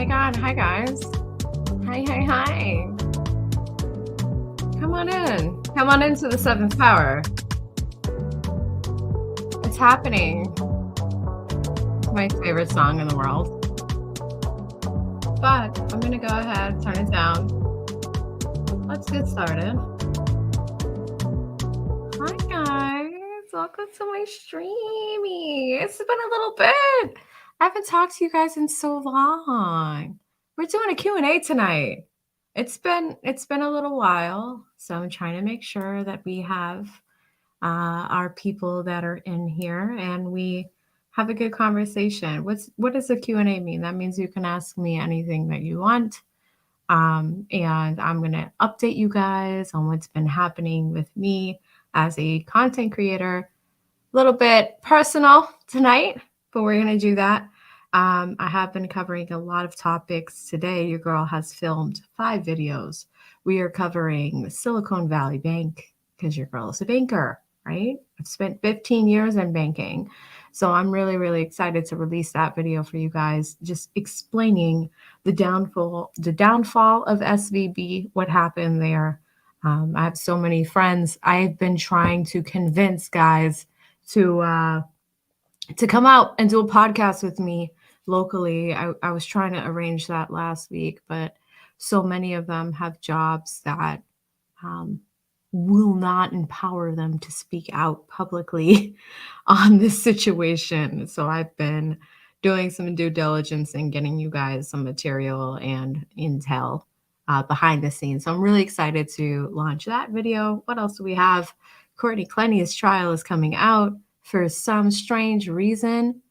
my God. Hi, guys. Hi. Come on in. Come on into the seventh power. It's happening. It's my favorite song in the world. But I'm going to go ahead, turn it down. Let's get started. Hi, guys. Welcome to my streamy. It's been a little bit. I haven't talked to you guys in so long. We're doing a Q&A tonight. It's been a little while, so I'm trying to make sure that we have our people that are in here and we have a good conversation. What does a Q&A mean? That means you can ask me anything that you want. And I'm going to update you guys on what's been happening with me as a content creator. A little bit personal tonight, but we're going to do that. I have been covering a lot of topics today. Your girl has filmed 5 videos. We are covering Silicon Valley Bank because your girl is a banker, right? I've spent 15 years in banking. So I'm really, really excited to release that video for you guys, just explaining the downfall of SVB, what happened there. I have so many friends. I've been trying to convince guys to come out and do a podcast with me locally. I was trying to arrange that last week, but so many of them have jobs that will not empower them to speak out publicly on this situation. So I've been doing some due diligence and getting you guys some material and intel behind the scenes. So I'm really excited to launch that video. What else do we have? Courtney Clenny's trial is coming out. For some strange reason,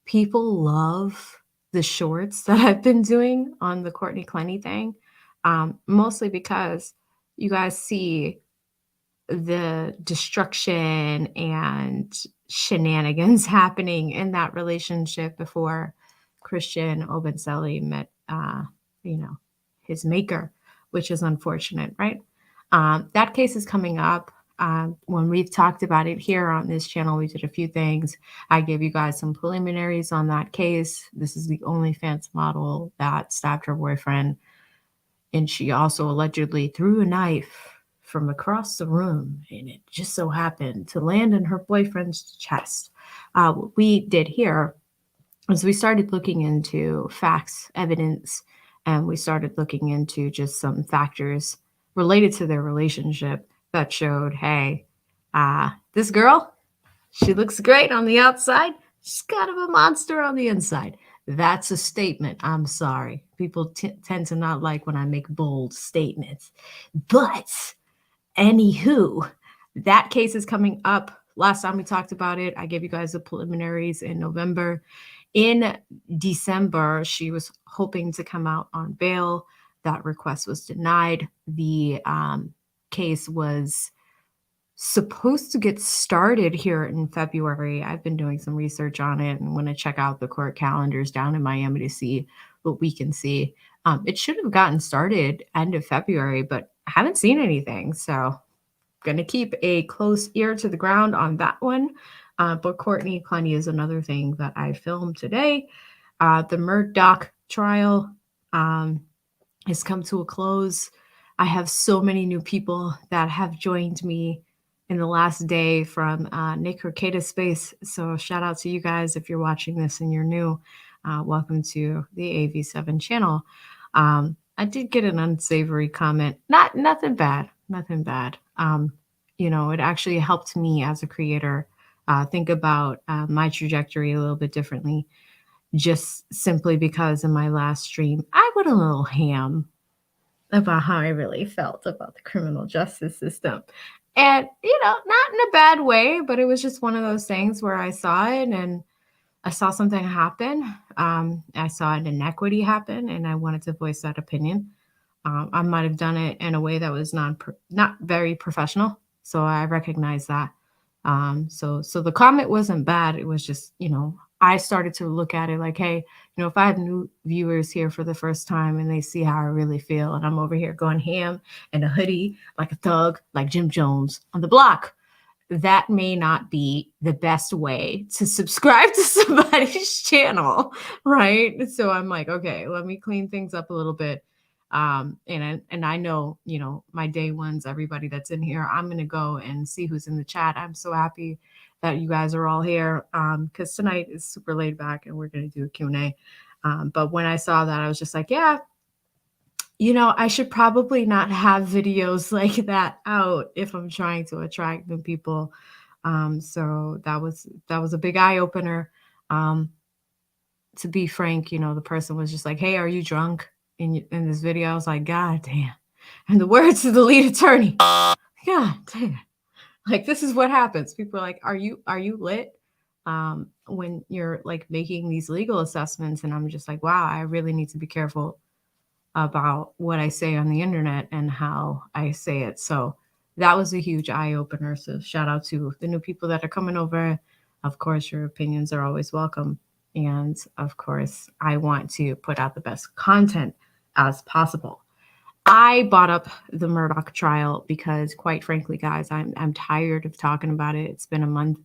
people love the shorts that I've been doing on the Courtney Clenny thing, mostly because you guys see the destruction and shenanigans happening in that relationship before Christian Obenselli met, his maker, which is unfortunate, right? That case is coming up. When we've talked about it here on this channel, we did a few things. I gave you guys some preliminaries on that case. This is the OnlyFans model that stabbed her boyfriend. And she also allegedly threw a knife from across the room, and it just so happened to land in her boyfriend's chest. What we did here is we started looking into facts, evidence, and we started looking into just some factors related to their relationship that showed, hey, this girl, she looks great on the outside. She's kind of a monster on the inside. That's a statement. I'm sorry. People tend to not like when I make bold statements. But anywho, that case is coming up. Last time we talked about it, I gave you guys the preliminaries in November. In December, she was hoping to come out on bail. That request was denied. The case was supposed to get started here in February. I've been doing some research on it and want to check out the court calendars down in Miami to see what we can see. It should have gotten started end of February, but I haven't seen anything. So going to keep a close ear to the ground on that one. But Courtney Clenny is another thing that I filmed today. The Murdoch trial has come to a close. I have so many new people that have joined me in the last day from Nick Ricada's space. So shout out to you guys if you're watching this and you're new. Welcome to the AV7 channel. I did get an unsavory comment. Nothing bad. It actually helped me as a creator think about my trajectory a little bit differently. Just simply because in my last stream, I went a little ham about how I really felt about the criminal justice system. And, not in a bad way, but it was just one of those things where I saw it and I saw something happen. I saw an inequity happen and I wanted to voice that opinion. I might have done it in a way that was not very professional. So I recognize that. So the comment wasn't bad. It was just, I started to look at it like, hey, if I have new viewers here for the first time and they see how I really feel, and I'm over here going ham in a hoodie, like a thug, like Jim Jones on the block, that may not be the best way to subscribe to somebody's channel, right? So I'm like, okay, let me clean things up a little bit. And I know, my day ones, everybody that's in here, I'm gonna go and see who's in the chat. I'm so happy that you guys are all here. Because tonight is super laid back and we're gonna do a Q&A. But when I saw that, I was just like, yeah, I should probably not have videos like that out if I'm trying to attract new people. So that was a big eye opener. Um, to be frank, the person was just like, "Hey, are you drunk?" In this video, I was like, "God damn!" And the words of the lead attorney, "God damn!" Like this is what happens. People are like, "Are you lit?" When you're like making these legal assessments, and I'm just like, "Wow, I really need to be careful about what I say on the internet and how I say it." So that was a huge eye opener. So shout out to the new people that are coming over. Of course, your opinions are always welcome. And of course, I want to put out the best content as possible. I brought up the Murdoch trial because, quite frankly, guys, I'm tired of talking about it. It's been a month.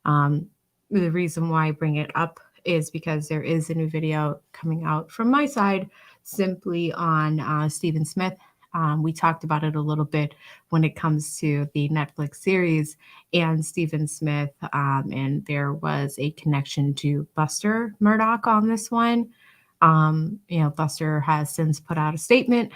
um, the reason why I bring it up is because there is a new video coming out from my side simply on Stephen Smith. We talked about it a little bit when it comes to the Netflix series and Stephen Smith, and there was a connection to Buster Murdoch on this one. Buster has since put out a statement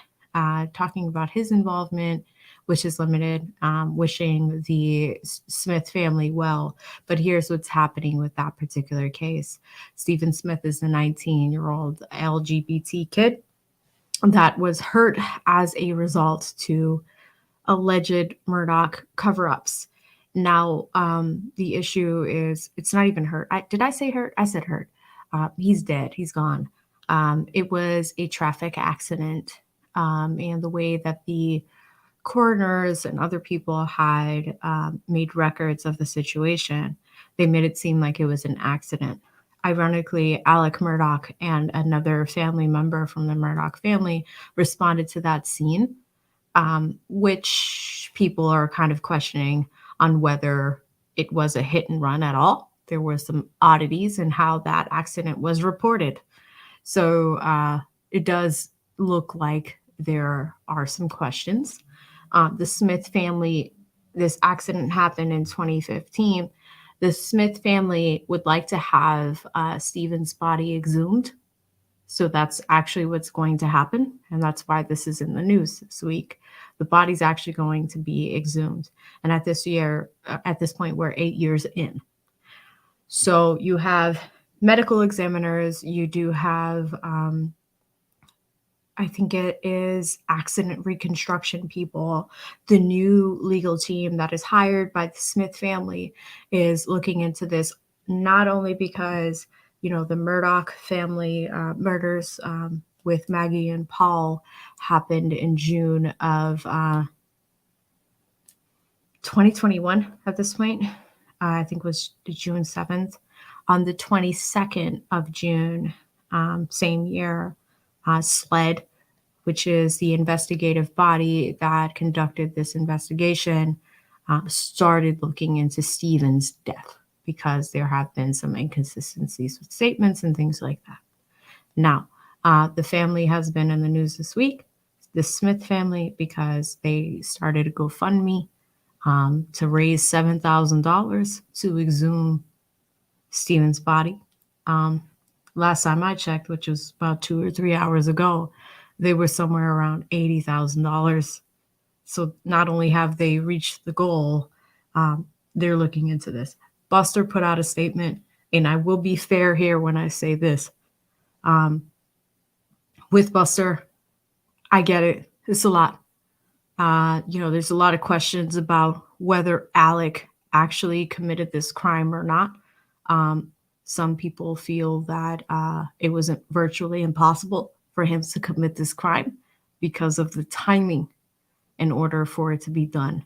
talking about his involvement, which is limited, wishing the Smith family well. But here's what's happening with that particular case. Stephen Smith is a 19-year-old LGBT kid that was hurt as a result to alleged Murdoch cover-ups. Now, the issue is it's not even hurt. Did I say hurt? I said hurt. He's dead. He's gone. It was a traffic accident, and the way that the coroners and other people had made records of the situation, they made it seem like it was an accident. Ironically, Alec Murdoch and another family member from the Murdoch family responded to that scene, which people are kind of questioning on whether it was a hit and run at all. There were some oddities in how that accident was reported. So it does look like there are some questions. The Smith family, this accident happened in 2015. The Smith family would like to have Stephen's body exhumed. So that's actually what's going to happen. And that's why this is in the news this week. The body's actually going to be exhumed. And at this point, we're 8 years in. So you have medical examiners, you do have I think it is accident reconstruction people. The new legal team that is hired by the Smith family is looking into this, not only because, the Murdoch family murders with Maggie and Paul happened in June of 2021 at this point. I think it was June 7th. On the 22nd of June, same year, SLED, which is the investigative body that conducted this investigation, started looking into Stephen's death because there have been some inconsistencies with statements and things like that. Now, the family has been in the news this week, the Smith family, because they started a GoFundMe to raise $7,000 to exhume Stephen's body. Last time I checked, which was about 2 or 3 hours ago, they were somewhere around $80,000. So not only have they reached the goal, they're looking into this. Buster put out a statement, and I will be fair here when I say this. With Buster, I get it. It's a lot. There's a lot of questions about whether Alec actually committed this crime or not. Some people feel that it was virtually impossible for him to commit this crime because of the timing in order for it to be done.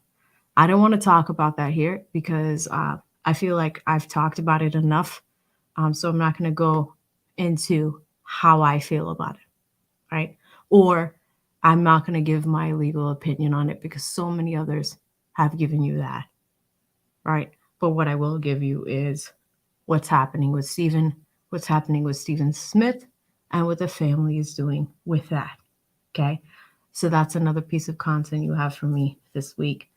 I don't want to talk about that here because I feel like I've talked about it enough. So I'm not going to go into how I feel about it, right? Or I'm not going to give my legal opinion on it because so many others have given you that, right? But what I will give you is what's happening with Stephen, what's happening with Stephen Smith, and what the family is doing with that. Okay. So that's another piece of content you have for me this week.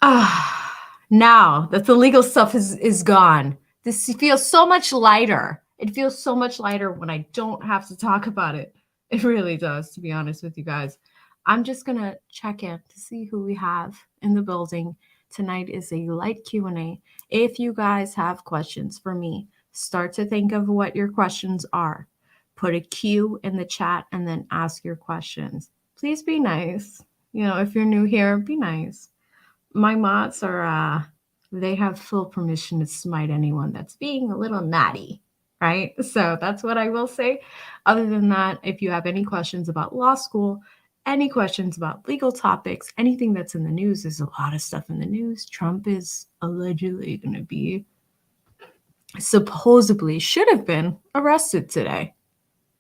Now that the legal stuff is gone, this feels so much lighter. It feels so much lighter when I don't have to talk about it. It really does, to be honest with you guys. I'm just gonna check in to see who we have in the building. Tonight is a light Q&A. If you guys have questions for me, start to think of what your questions are. Put a Q in the chat and then ask your questions. Please be nice. If you're new here, be nice. My mods are they have full permission to smite anyone that's being a little naughty, right? So that's what I will say. Other than that, if you have any questions about law school, any questions about legal topics, anything that's in the news, there's a lot of stuff in the news. Trump is allegedly going to be, supposedly should have been arrested today.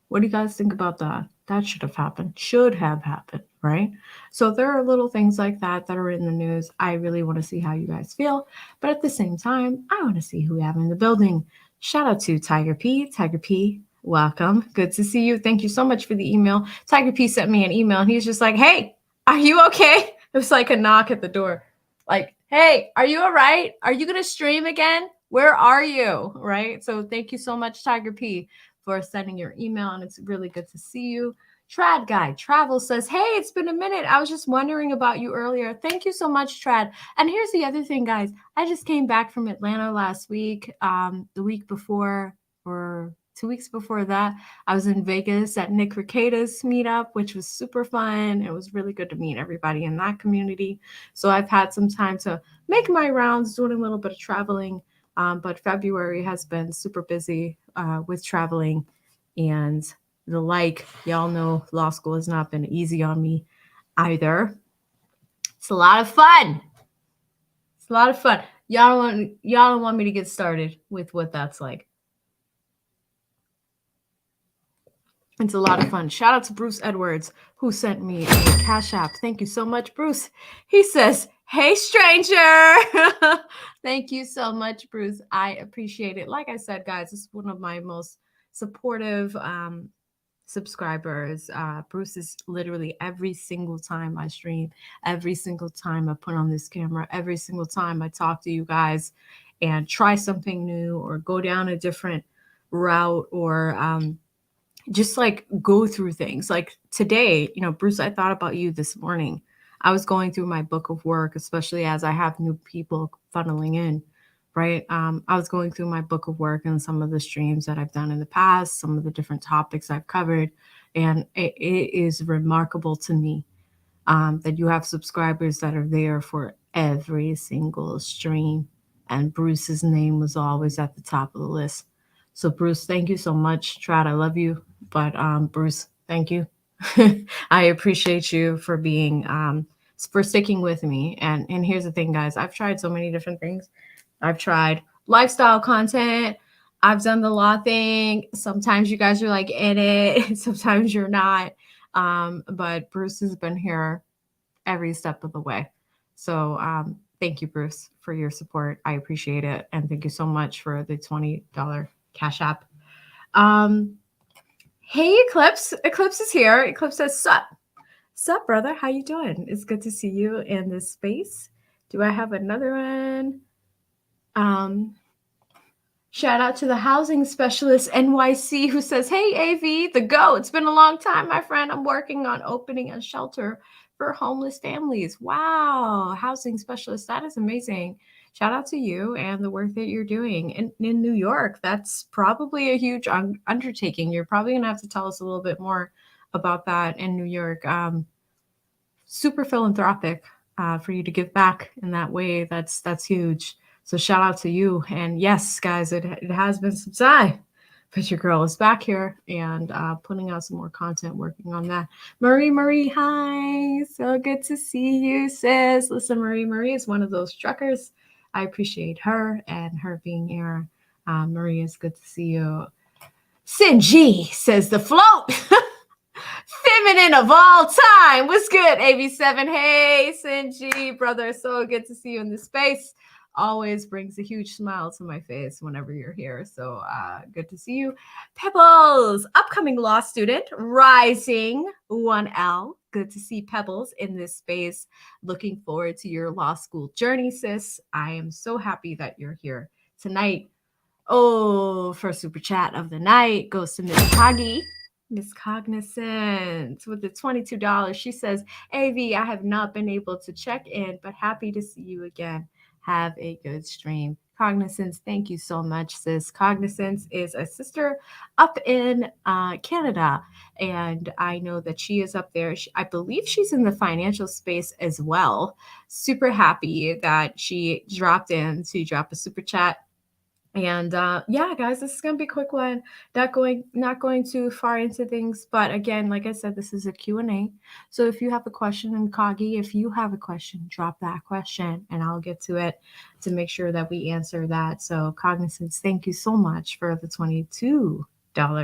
What do you guys think about that? That should have happened. Should have happened, right? So there are little things like that that are in the news. I really want to see how you guys feel. But at the same time, I want to see who we have in the building. Shout out to Tiger P. Tiger P, welcome. Good to see you. Thank you so much for the email. Tiger P sent me an email and he's just like, hey, are you okay? It was like a knock at the door. Like, hey, are you all right? Are you going to stream again? Where are you? Right? So thank you so much, Tiger P, for sending your email, and it's really good to see you. Trad Guy Travel says, hey, it's been a minute. I was just wondering about you earlier. Thank you so much, Trad. And here's the other thing, guys. I just came back from Atlanta last week. The week before, or 2 weeks before that, I was in Vegas at Nick Ricada's meetup, which was super fun. It was really good to meet everybody in that community. So I've had some time to make my rounds, doing a little bit of traveling. But February has been super busy with traveling and the like. Y'all know law school has not been easy on me either. It's a lot of fun. It's a lot of fun. Y'all don't want me to get started with what that's like. It's a lot of fun. Shout out to Bruce Edwards, who sent me a Cash App. Thank you so much, Bruce. He says, hey, stranger. Thank you so much, Bruce. I appreciate it. Like I said, guys, this is one of my most supportive subscribers. Bruce is literally every single time I stream, every single time I put on this camera, every single time I talk to you guys and try something new or go down a different route or just like go through things. Like today, Bruce, I thought about you this morning. I was going through my book of work, especially as I have new people funneling in, right? I was going through my book of work and some of the streams that I've done in the past, some of the different topics I've covered. And it is remarkable to me that you have subscribers that are there for every single stream. And Bruce's name was always at the top of the list. So Bruce, thank you so much. Trad, I love you. But Bruce, thank you. I appreciate you for being for sticking with me. And here's the thing, guys. I've tried so many different things. I've tried lifestyle content. I've done the law thing. Sometimes you guys are like in it. Sometimes you're not. But Bruce has been here every step of the way. So thank you, Bruce, for your support. I appreciate it. And thank you so much for the $20 Cash App. Hey, Eclipse. Eclipse is here. Eclipse says, sup, brother? How you doing? It's good to see you in this space. Do I have another one? Shout out to the housing specialist NYC who says, hey, AV, the go. It's been a long time, my friend. I'm working on opening a shelter for homeless families. Wow, housing specialist. That is amazing. Shout out to you and the work that you're doing in New York. That's probably a huge undertaking. You're probably going to have to tell us a little bit more about that in New York. Super philanthropic for you to give back in that way. That's huge. So shout out to you. And yes, guys, it has been some time, but your girl is back here and putting out some more content, working on that. Marie, hi. So good to see you, sis. Listen, Marie is one of those truckers. I appreciate her and her being here. Marie, it's good to see you. Sin G says the float. Feminine of all time. What's good, AV7? Hey, Sin G, brother. So good to see you in the space. always brings a huge smile to my face whenever you're here. So good to see you. Pebbles, upcoming law student, rising 1L. Good to see Pebbles in this space. Looking forward to your law school journey, sis. I am so happy that you're here tonight. Oh, first super chat of the night goes to Miss Coggy. Miss Cognizant with the $22. She says, AV, I have not been able to check in, but happy to see you again. Have a good stream. Cognizance, thank you so much, sis. Cognizance is a sister up in Canada, and I know that she is up there. I believe she's in the financial space as well. Super happy that she dropped in to drop a super chat. And yeah, guys, this is gonna be a quick one. Not going too far into things, but again, like I said, this is a Q&A. So if you have a question, and Kagi, if you have a question, drop that question and I'll get to it to make sure that we answer that. So Cognizance, thank you so much for the $22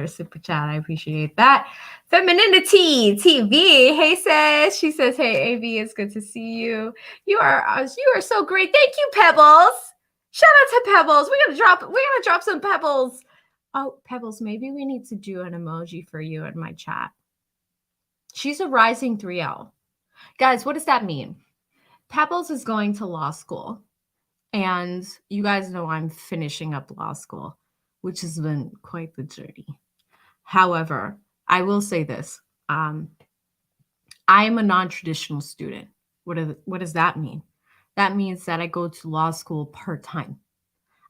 super chat. I appreciate that. Femininity TV. Hey sis. She says, hey AV, it's good to see you. You are so great. Thank you, Pebbles. Shout out to Pebbles. We're gonna drop some pebbles. Oh, Pebbles, maybe we need to do an emoji for you in my chat. She's a rising 3L. Guys, what does that mean? Pebbles is going to law school. And you guys know I'm finishing up law school, which has been quite the journey. However, I will say this. I am a non-traditional student. What does that mean? That means that I go to law school part-time.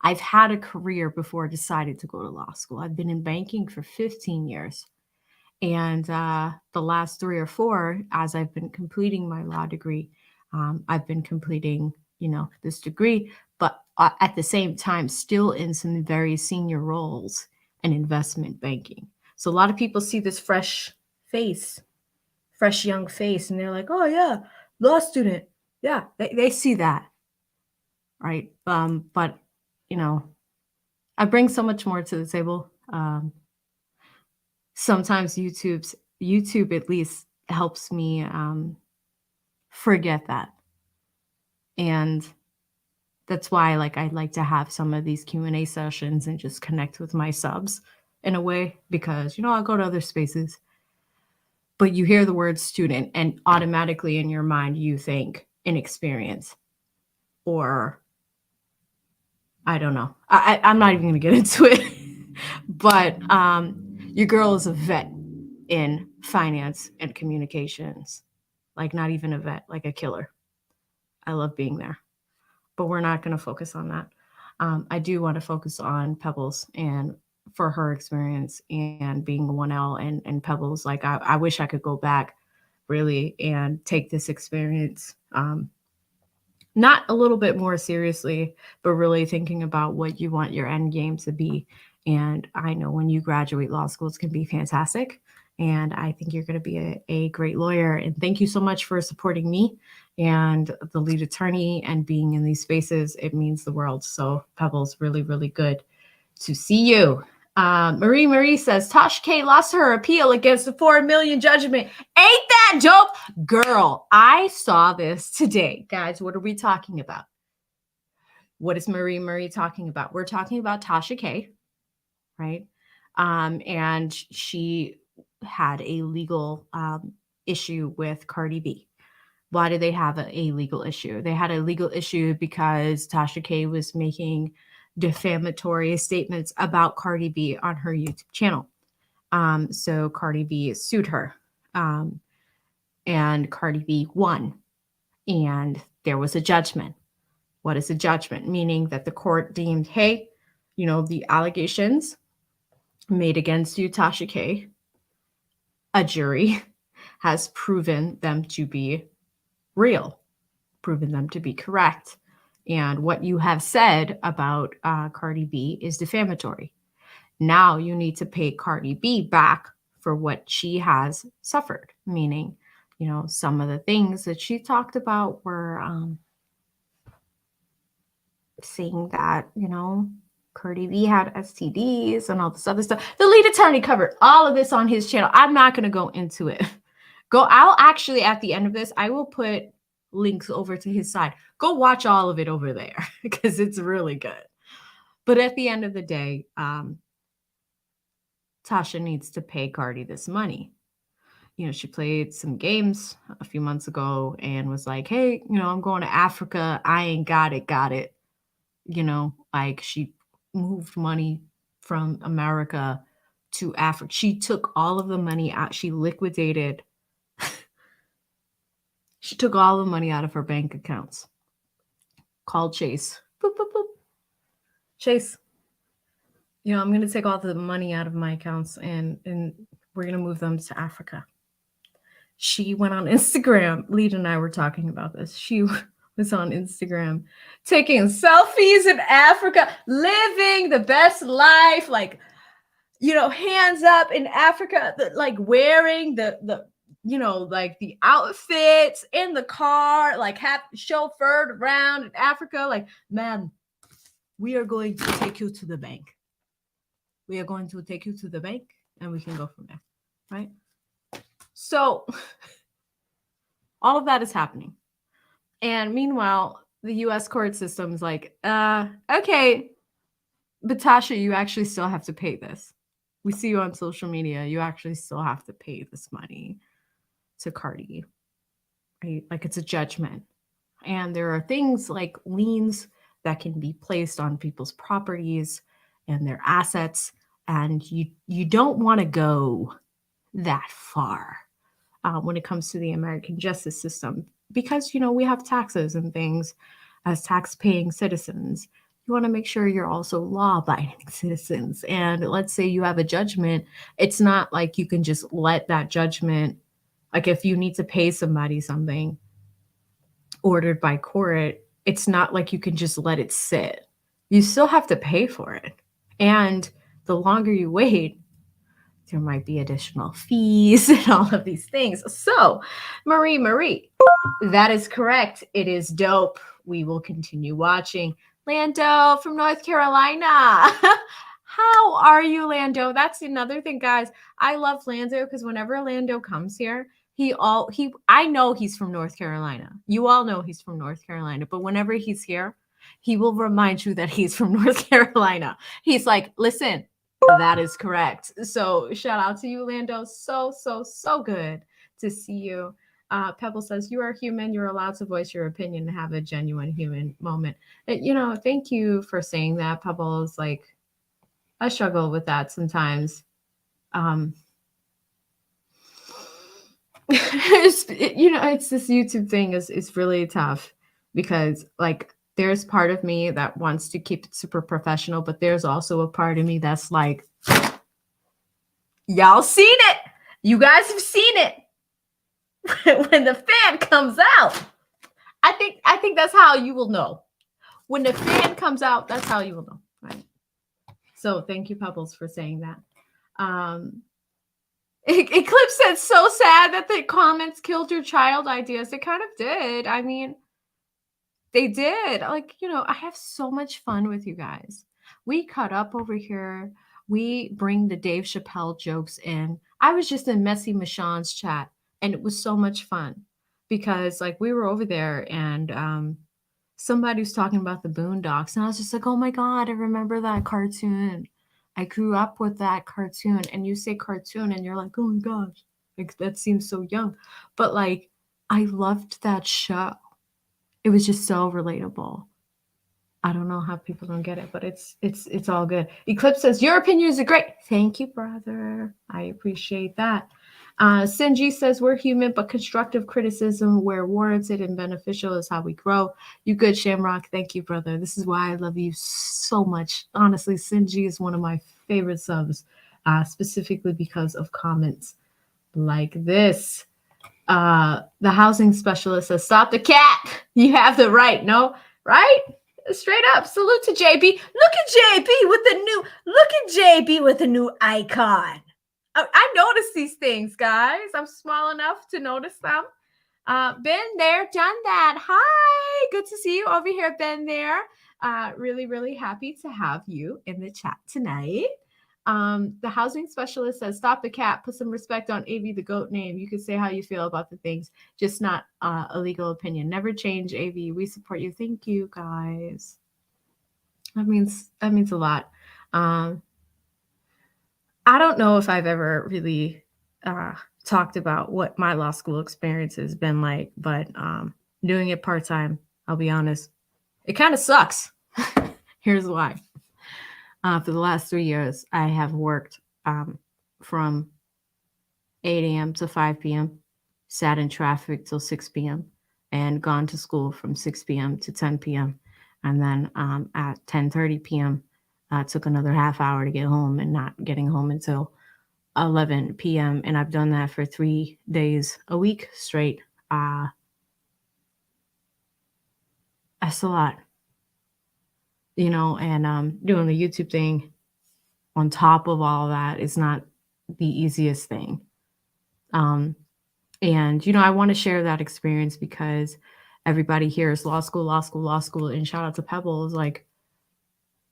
I've had a career before I decided to go to law school. I've been in banking for 15 years. And the last 3 or 4, as I've been completing my law degree, I've been completing, this degree, but at the same time, still in some very senior roles in investment banking. So a lot of people see this fresh young face, and they're like, oh yeah, law student. Yeah, they see that. Right. But I bring so much more to the table. Sometimes YouTube at least helps me forget that. And that's why I'd like to have some of these Q&A sessions and just connect with my subs in a way, because I'll go to other spaces, but you hear the word student and automatically in your mind you think inexperience, or I don't know. I'm not even going to get into it. But your girl is a vet in finance and communications. Not even a vet, like a killer. I love being there. But we're not going to focus on that. I do want to focus on Pebbles and for her experience and being a 1L and Pebbles. I wish I could go back really and take this experience not a little bit more seriously, but really thinking about what you want your end game to be. And I know when you graduate law school, it's going to be fantastic. And I think you're going to be a great lawyer. And thank you so much for supporting me and the lead attorney and being in these spaces. It means the world. So Pebbles, really, really good to see you. Marie says, Tosh K lost her appeal against the $4 million judgment. Ain't that dope? Girl, I saw this today. Guys, what are we talking about? What is Marie talking about? We're talking about Tasha K, right? And she had a legal issue with Cardi B. Why did they have a legal issue? They had a legal issue because Tasha K was making defamatory statements about Cardi B on her YouTube channel. So Cardi B sued her, and Cardi B won, and there was a judgment. What is a judgment? Meaning that the court deemed, hey, the allegations made against you, Tasha K, a jury has proven them to be real, proven them to be correct. And what you have said about Cardi B is defamatory. Now you need to pay Cardi B back for what she has suffered, meaning, some of the things that she talked about were saying that, Cardi B had STDs and all this other stuff. The lead attorney covered all of this on his channel. I'm not going to go into it. I'll actually, at the end of this, I will put links over to his side. Go watch all of it over there because it's really good. But at the end of the day, Tasha needs to pay Cardi this money. She played some games a few months ago and was like, hey, I'm going to Africa. I ain't got it. Like she moved money from America to Africa. She took all of the money out. She liquidated. She took all the money out of her bank accounts. Called Chase. Boop, boop, boop. Chase, I'm going to take all the money out of my accounts and we're going to move them to Africa. She went on Instagram. Lead and I were talking about this. She was on Instagram taking selfies in Africa, living the best life, like, hands up in Africa, like wearing the like the outfits in the car, like chauffeured around in Africa. Like, man, we are going to take you to the bank. We are going to take you to the bank and we can go from there, right? So all of that is happening. And meanwhile, the US court system is like, okay, but Tasha, you actually still have to pay this. We see you on social media. You actually still have to pay this money to Cardi, right? Like, it's a judgment. And there are things like liens that can be placed on people's properties and their assets. And you don't want to go that far when it comes to the American justice system, because, we have taxes and things as tax-paying citizens. You want to make sure you're also law-abiding citizens. And let's say you have a judgment. It's not like you can just let that judgment, like if you need to pay somebody something ordered by court, it's not like you can just let it sit. You still have to pay for it. And the longer you wait, there might be additional fees and all of these things. So, Marie, that is correct. It is dope. We will continue watching. Lando from North Carolina. How are you, Lando? That's another thing, guys. I love Lando because whenever Lando comes here, I know he's from North Carolina. You all know he's from North Carolina, but whenever he's here, he will remind you that he's from North Carolina. He's like, listen, that is correct. So shout out to you, Lando. So good to see you. Pebble says, you are human. You're allowed to voice your opinion and have a genuine human moment. And, thank you for saying that, Pebble. Is like, I struggle with that sometimes. It's this YouTube thing is really tough because, like, there's part of me that wants to keep it super professional, but there's also a part of me that's like, y'all seen it. You guys have seen it. When the fan comes out, I think that's how you will know. When the fan comes out, that's how you will know, right? So thank you, Pebbles, for saying that. Eclipse said, so sad that the comments killed your child ideas. It kind of did. I mean, they did. Like, I have so much fun with you guys. We cut up over here. We bring the Dave Chappelle jokes in. I was just in Messy Michonne's chat, and it was so much fun because, like, we were over there and somebody was talking about the Boondocks, and I was just like, oh my God, I remember that cartoon. I grew up with that cartoon. And you say cartoon and you're like, oh my gosh, like, that seems so young. But, like, I loved that show. It was just so relatable. I don't know how people don't get it, but it's all good. Eclipse says, your opinions are great. Thank you, brother. I appreciate that. Sinji says, we're human, but constructive criticism where warranted and beneficial is how we grow. You good, Shamrock. Thank you, brother. This is why I love you so much. Honestly, Sinji is one of my favorite subs, specifically because of comments like this. The housing specialist says, stop the cat. You have the right. No, right? Straight up. Salute to JB. Look at JB with a new icon. I notice these things, guys. I'm small enough to notice them. Been there, done that. Hi, good to see you over here, been there. Really, really happy to have you in the chat tonight. The housing specialist says, stop the cap, put some respect on AV the goat name. You can say how you feel about the things, just not a legal opinion. Never change AV. We support you. Thank you, guys. That means a lot. I don't know if I've ever really talked about what my law school experience has been like, but doing it part-time, I'll be honest, it kind of sucks. Here's why. For the last 3 years, I have worked from 8 a.m. to 5 p.m., sat in traffic till 6 p.m., and gone to school from 6 p.m. to 10 p.m. And then at 10:30 p.m., took another half hour to get home and not getting home until 11 p.m. And I've done that for 3 days a week straight. That's a lot, and doing the YouTube thing on top of all that is not the easiest thing. And, I want to share that experience because everybody hears law school, law school, law school. And shout out to Pebbles. Like,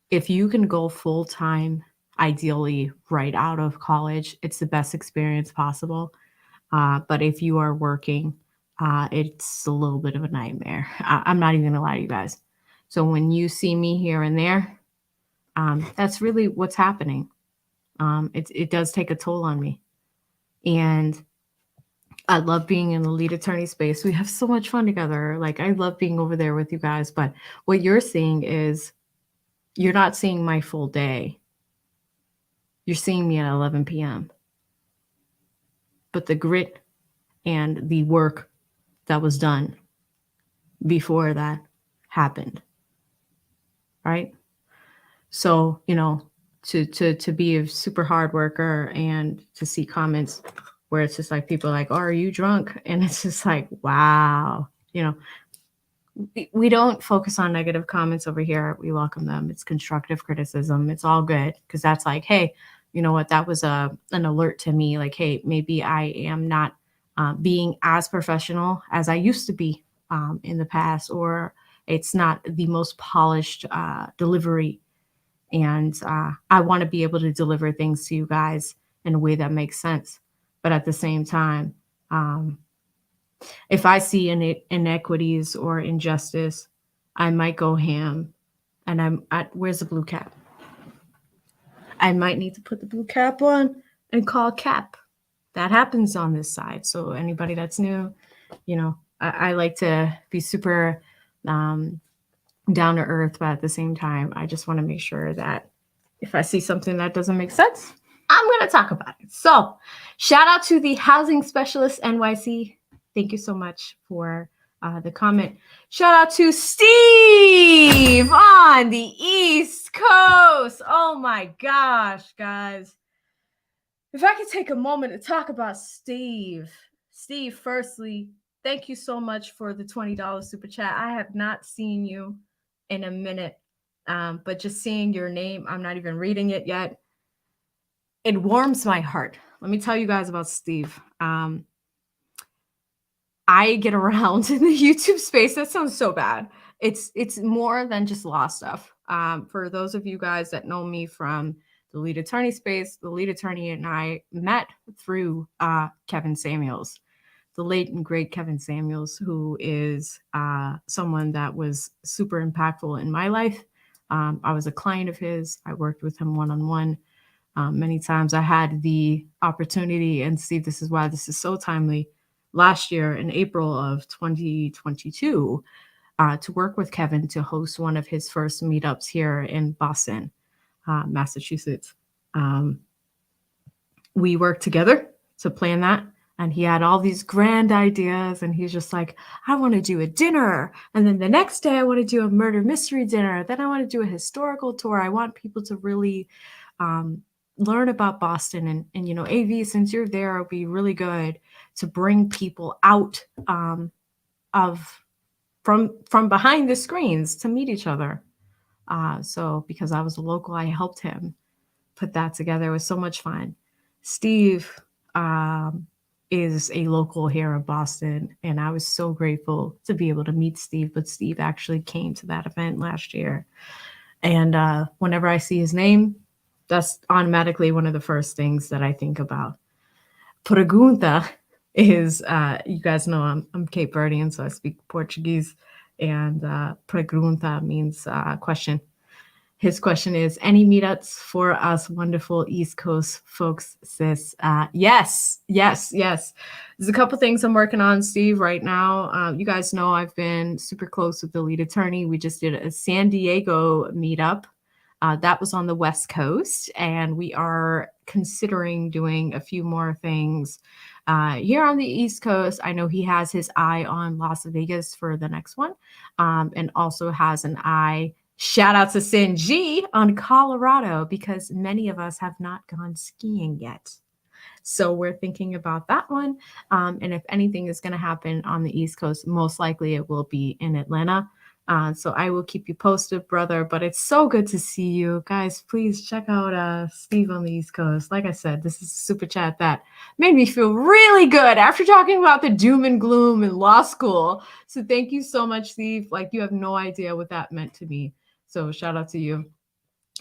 if you can go full time, ideally right out of college, it's the best experience possible. But if you are working, it's a little bit of a nightmare. I'm not even going to lie to you guys. So when you see me here and there, that's really what's happening. It does take a toll on me. And I love being in the lead attorney space. We have so much fun together. Like, I love being over there with you guys. But what you're seeing is you're not seeing my full day. You're seeing me at 11 p.m. But the grit and the work that was done before that happened, right? So, to be a super hard worker and to see comments where it's just like people are like, oh, are you drunk? And it's just like, wow, we don't focus on negative comments over here. We welcome them. It's constructive criticism. It's all good because that's like, hey, you know what? That was an alert to me. Like, hey, maybe I am not being as professional as I used to be in the past, or it's not the most polished delivery. And I want to be able to deliver things to you guys in a way that makes sense. But at the same time, if I see inequities or injustice, I might go ham. And where's the blue cap? I might need to put the blue cap on and call cap. That happens on this side. So anybody that's new, I like to be super down to earth, but at the same time, I just want to make sure that if I see something that doesn't make sense, I'm going to talk about it. So shout out to the Housing Specialist NYC. Thank you so much for the comment. Shout out to Steve on the East Coast. Oh my gosh, guys. If I could take a moment to talk about Steve. Steve, firstly, thank you so much for the $20 super chat. I have not seen you in a minute, but just seeing your name, I'm not even reading it yet. It warms my heart. Let me tell you guys about Steve. I get around in the YouTube space. That sounds so bad. It's more than just law stuff. For those of you guys that know me from the lead attorney space, the lead attorney and I met through Kevin Samuels, the late and great Kevin Samuels, who is someone that was super impactful in my life. I was a client of his. I worked with him one-on-one many times. I had the opportunity, and Steve, this is why this is so timely, last year in April of 2022, to work with Kevin to host one of his first meetups here in Boston, Massachusetts. We worked together to plan that. And he had all these grand ideas. And he's just like, I want to do a dinner. And then the next day, I want to do a murder mystery dinner. Then I want to do a historical tour. I want people to really learn about Boston. And AV, since you're there, it'll be really good to bring people out from behind the screens to meet each other. So because I was a local, I helped him put that together. It was so much fun. Steve is a local here in Boston, and I was so grateful to be able to meet Steve. But Steve actually came to that event last year. And whenever I see his name, That's automatically one of the first things that I think about. Pergunta is, you guys know I'm Cape Verdean, so I speak Portuguese, and pergunta means question. His question is, any meetups for us wonderful East Coast folks, sis? Yes, yes, yes. There's a couple things I'm working on, Steve, right now. You guys know I've been super close with the lead attorney. We just did a San Diego meetup. That was on the West Coast, and we are considering doing a few more things here on the East Coast. I know he has his eye on Las Vegas for the next one, and also has an eye. Shout out to Sin G on Colorado, because many of us have not gone skiing yet. So we're thinking about that one. And if anything is going to happen on the East Coast, most likely it will be in Atlanta. So I will keep you posted, brother. But it's so good to see you guys. Please check out Steve on the East Coast. Like I said, this is a super chat that made me feel really good after talking about the doom and gloom in law school. So thank you so much, Steve. Like, you have no idea what that meant to me. So shout out to you.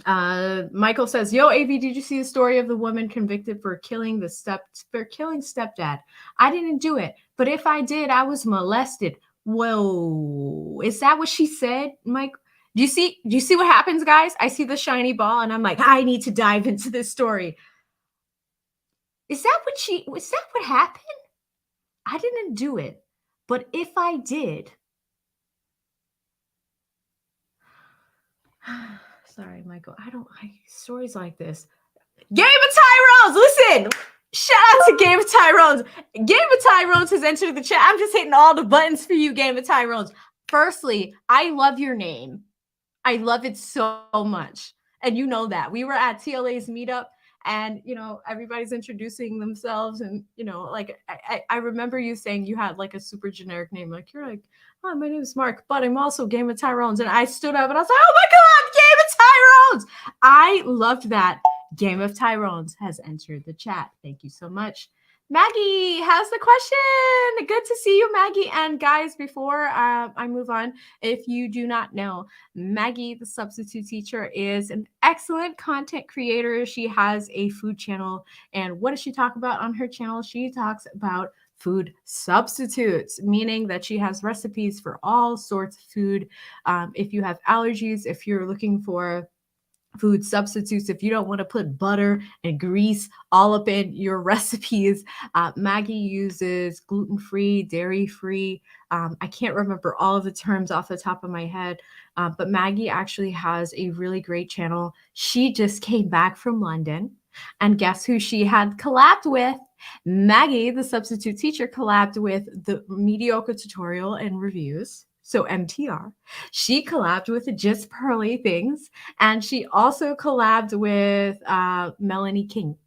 Michael says, yo, AV, did you see the story of the woman convicted for killing stepdad? I didn't do it, but if I did, I was molested. Whoa, is that what she said, Mike? Do you see what happens, guys? I see the shiny ball and I'm like, I need to dive into this story. Is that what happened? I didn't do it, but if I did. Sorry, Michael. Stories like this. Game of Tyrones, listen. Shout out to Game of Tyrones. Game of Tyrones has entered the chat. I'm just hitting all the buttons for you, Game of Tyrones. Firstly, I love your name. I love it so much. And you know that. We were at TLA's meetup, and everybody's introducing themselves, and like I remember you saying you had like a super generic name. Like, you're like, oh, my name is Mark, but I'm also Game of Tyrones. And I stood up and I was like, oh my God, Game of Tyrones. I loved that. Game of Tyrones has entered the chat. Thank you so much. Maggie has the question. Good to see you, Maggie. And guys, before I move on, if you do not know, Maggie, the substitute teacher, is an excellent content creator. She has a food channel. And what does she talk about on her channel? She talks about food substitutes, meaning that she has recipes for all sorts of food. If you have allergies, if you're looking for food substitutes, if you don't want to put butter and grease all up in your recipes, Maggie uses gluten-free, dairy-free. I can't remember all of the terms off the top of my head, but Maggie actually has a really great channel. She just came back from London, and guess who she had collabed with? Maggie, the substitute teacher, collabed with the Mediocre Tutorial and Reviews. So MTR. She collabed with Just Pearly Things, and she also collabed with Melanie King.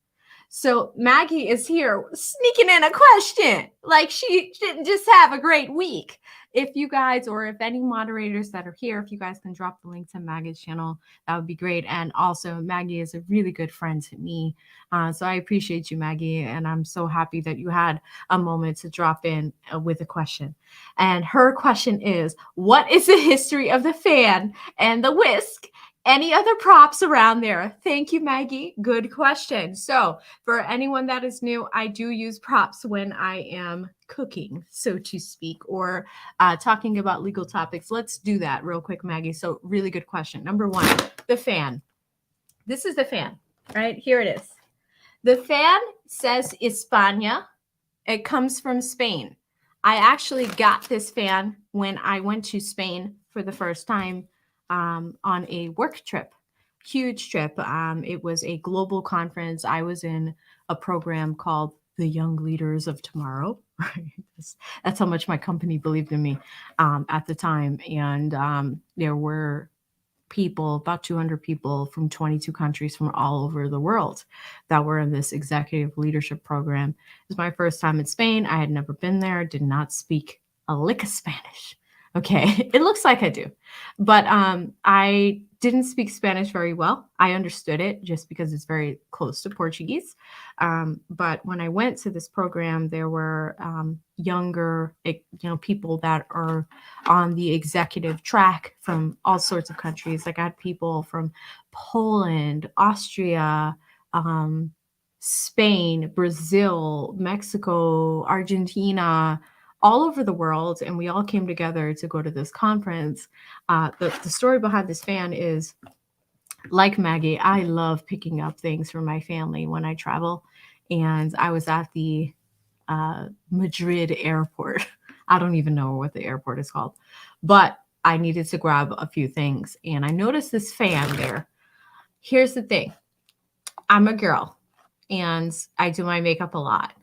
So Maggie is here sneaking in a question. Like, she didn't just have a great week. If you guys, or if any moderators that are here, if you guys can drop the link to Maggie's channel, that would be great. And also, Maggie is a really good friend to me. So I appreciate you, Maggie. And I'm so happy that you had a moment to drop in with a question. And her question is, what is the history of the fan and the whisk? Any other props around there? Thank you, Maggie. Good question. So for anyone that is new, I do use props when I am cooking, so to speak, or talking about legal topics. Let's do that real quick, Maggie. So really good question. Number one, the fan. This is the fan, right? Here it is. The fan says España. It comes from Spain. I actually got this fan when I went to Spain for the first time on a work trip, huge trip. It was a global conference. I was in a program called the Young Leaders of Tomorrow. That's how much my company believed in me at the time. And there were people, about 200 people from 22 countries from all over the world that were in this executive leadership program. It was my first time in Spain. I had never been there, did not speak a lick of Spanish. Okay, it looks like I do. But I didn't speak Spanish very well. I understood it just because it's very close to Portuguese. But when I went to this program, there were younger, people that are on the executive track from all sorts of countries. Like I had people from Poland, Austria, um, Spain, Brazil, Mexico, Argentina, all over the world, and we all came together to go to this conference. The story behind this fan is, like Maggie, I love picking up things from my family when I travel, and I was at the Madrid airport. I don't even know what the airport is called, but I needed to grab a few things, and I noticed this fan there. Here's the thing. I'm a girl, and I do my makeup a lot.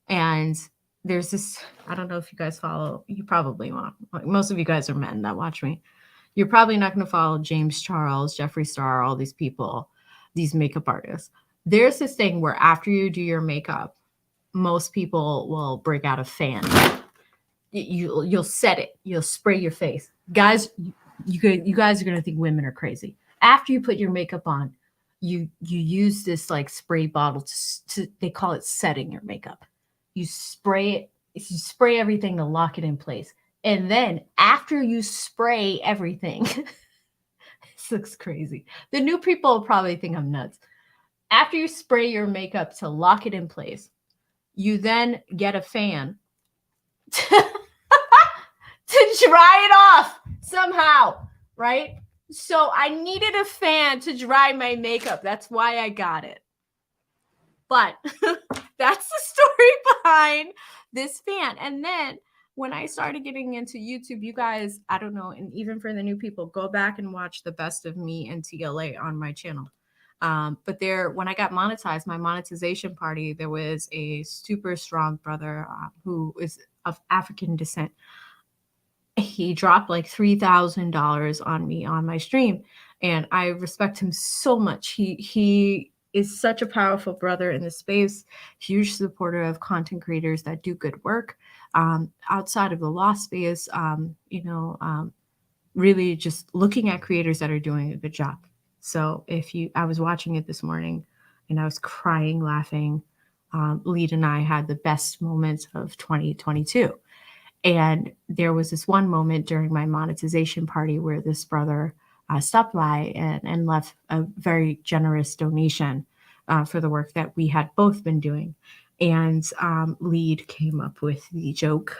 And there's this, I don't know if you guys follow, you probably won't. Like most of you guys are men that watch me. You're probably not going to follow James Charles, Jeffree Star, all these people, these makeup artists. There's this thing where after you do your makeup, most people will break out a fan. You'll set it. You'll spray your face. Guys, you guys are going to think women are crazy. After you put your makeup on, you use this like spray bottle to they call it setting your makeup. You spray everything to lock it in place. And then after you spray everything, this looks crazy. The new people will probably think I'm nuts. After you spray your makeup to lock it in place, you then get a fan to dry it off somehow, right? So I needed a fan to dry my makeup. That's why I got it. But that's the story behind this fan. And then when I started getting into YouTube, you guys, I don't know, and even for the new people, go back and watch the best of me and TLA on my channel. But when I got monetized, my monetization party, there was a super strong brother who is of African descent. He dropped like $3,000 on me on my stream, and I respect him so much. He is such a powerful brother in the space, huge supporter of content creators that do good work outside of the law space, really just looking at creators that are doing a good job. So I was watching it this morning and I was crying, laughing. Lead and I had the best moments of 2022. And there was this one moment during my monetization party where this brother stopped by and left a very generous donation for the work that we had both been doing. And Lead came up with the joke.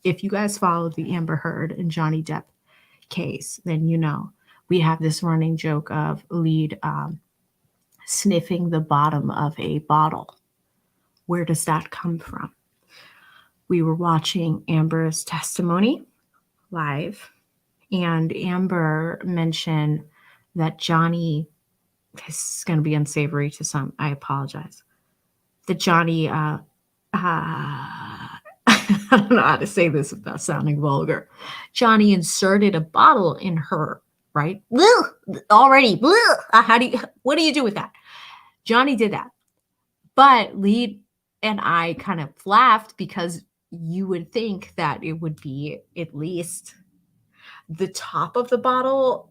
If you guys followed the Amber Heard and Johnny Depp case, then we have this running joke of Lead sniffing the bottom of a bottle. Where does that come from? We were watching Amber's testimony live, and Amber mentioned that Johnny, this is going to be unsavory to some, I apologize, that Johnny, I don't know how to say this without sounding vulgar. Johnny inserted a bottle in her, right? Already, what do you do with that? Johnny did that. But Lead and I kind of laughed because you would think that it would be at least the top of the bottle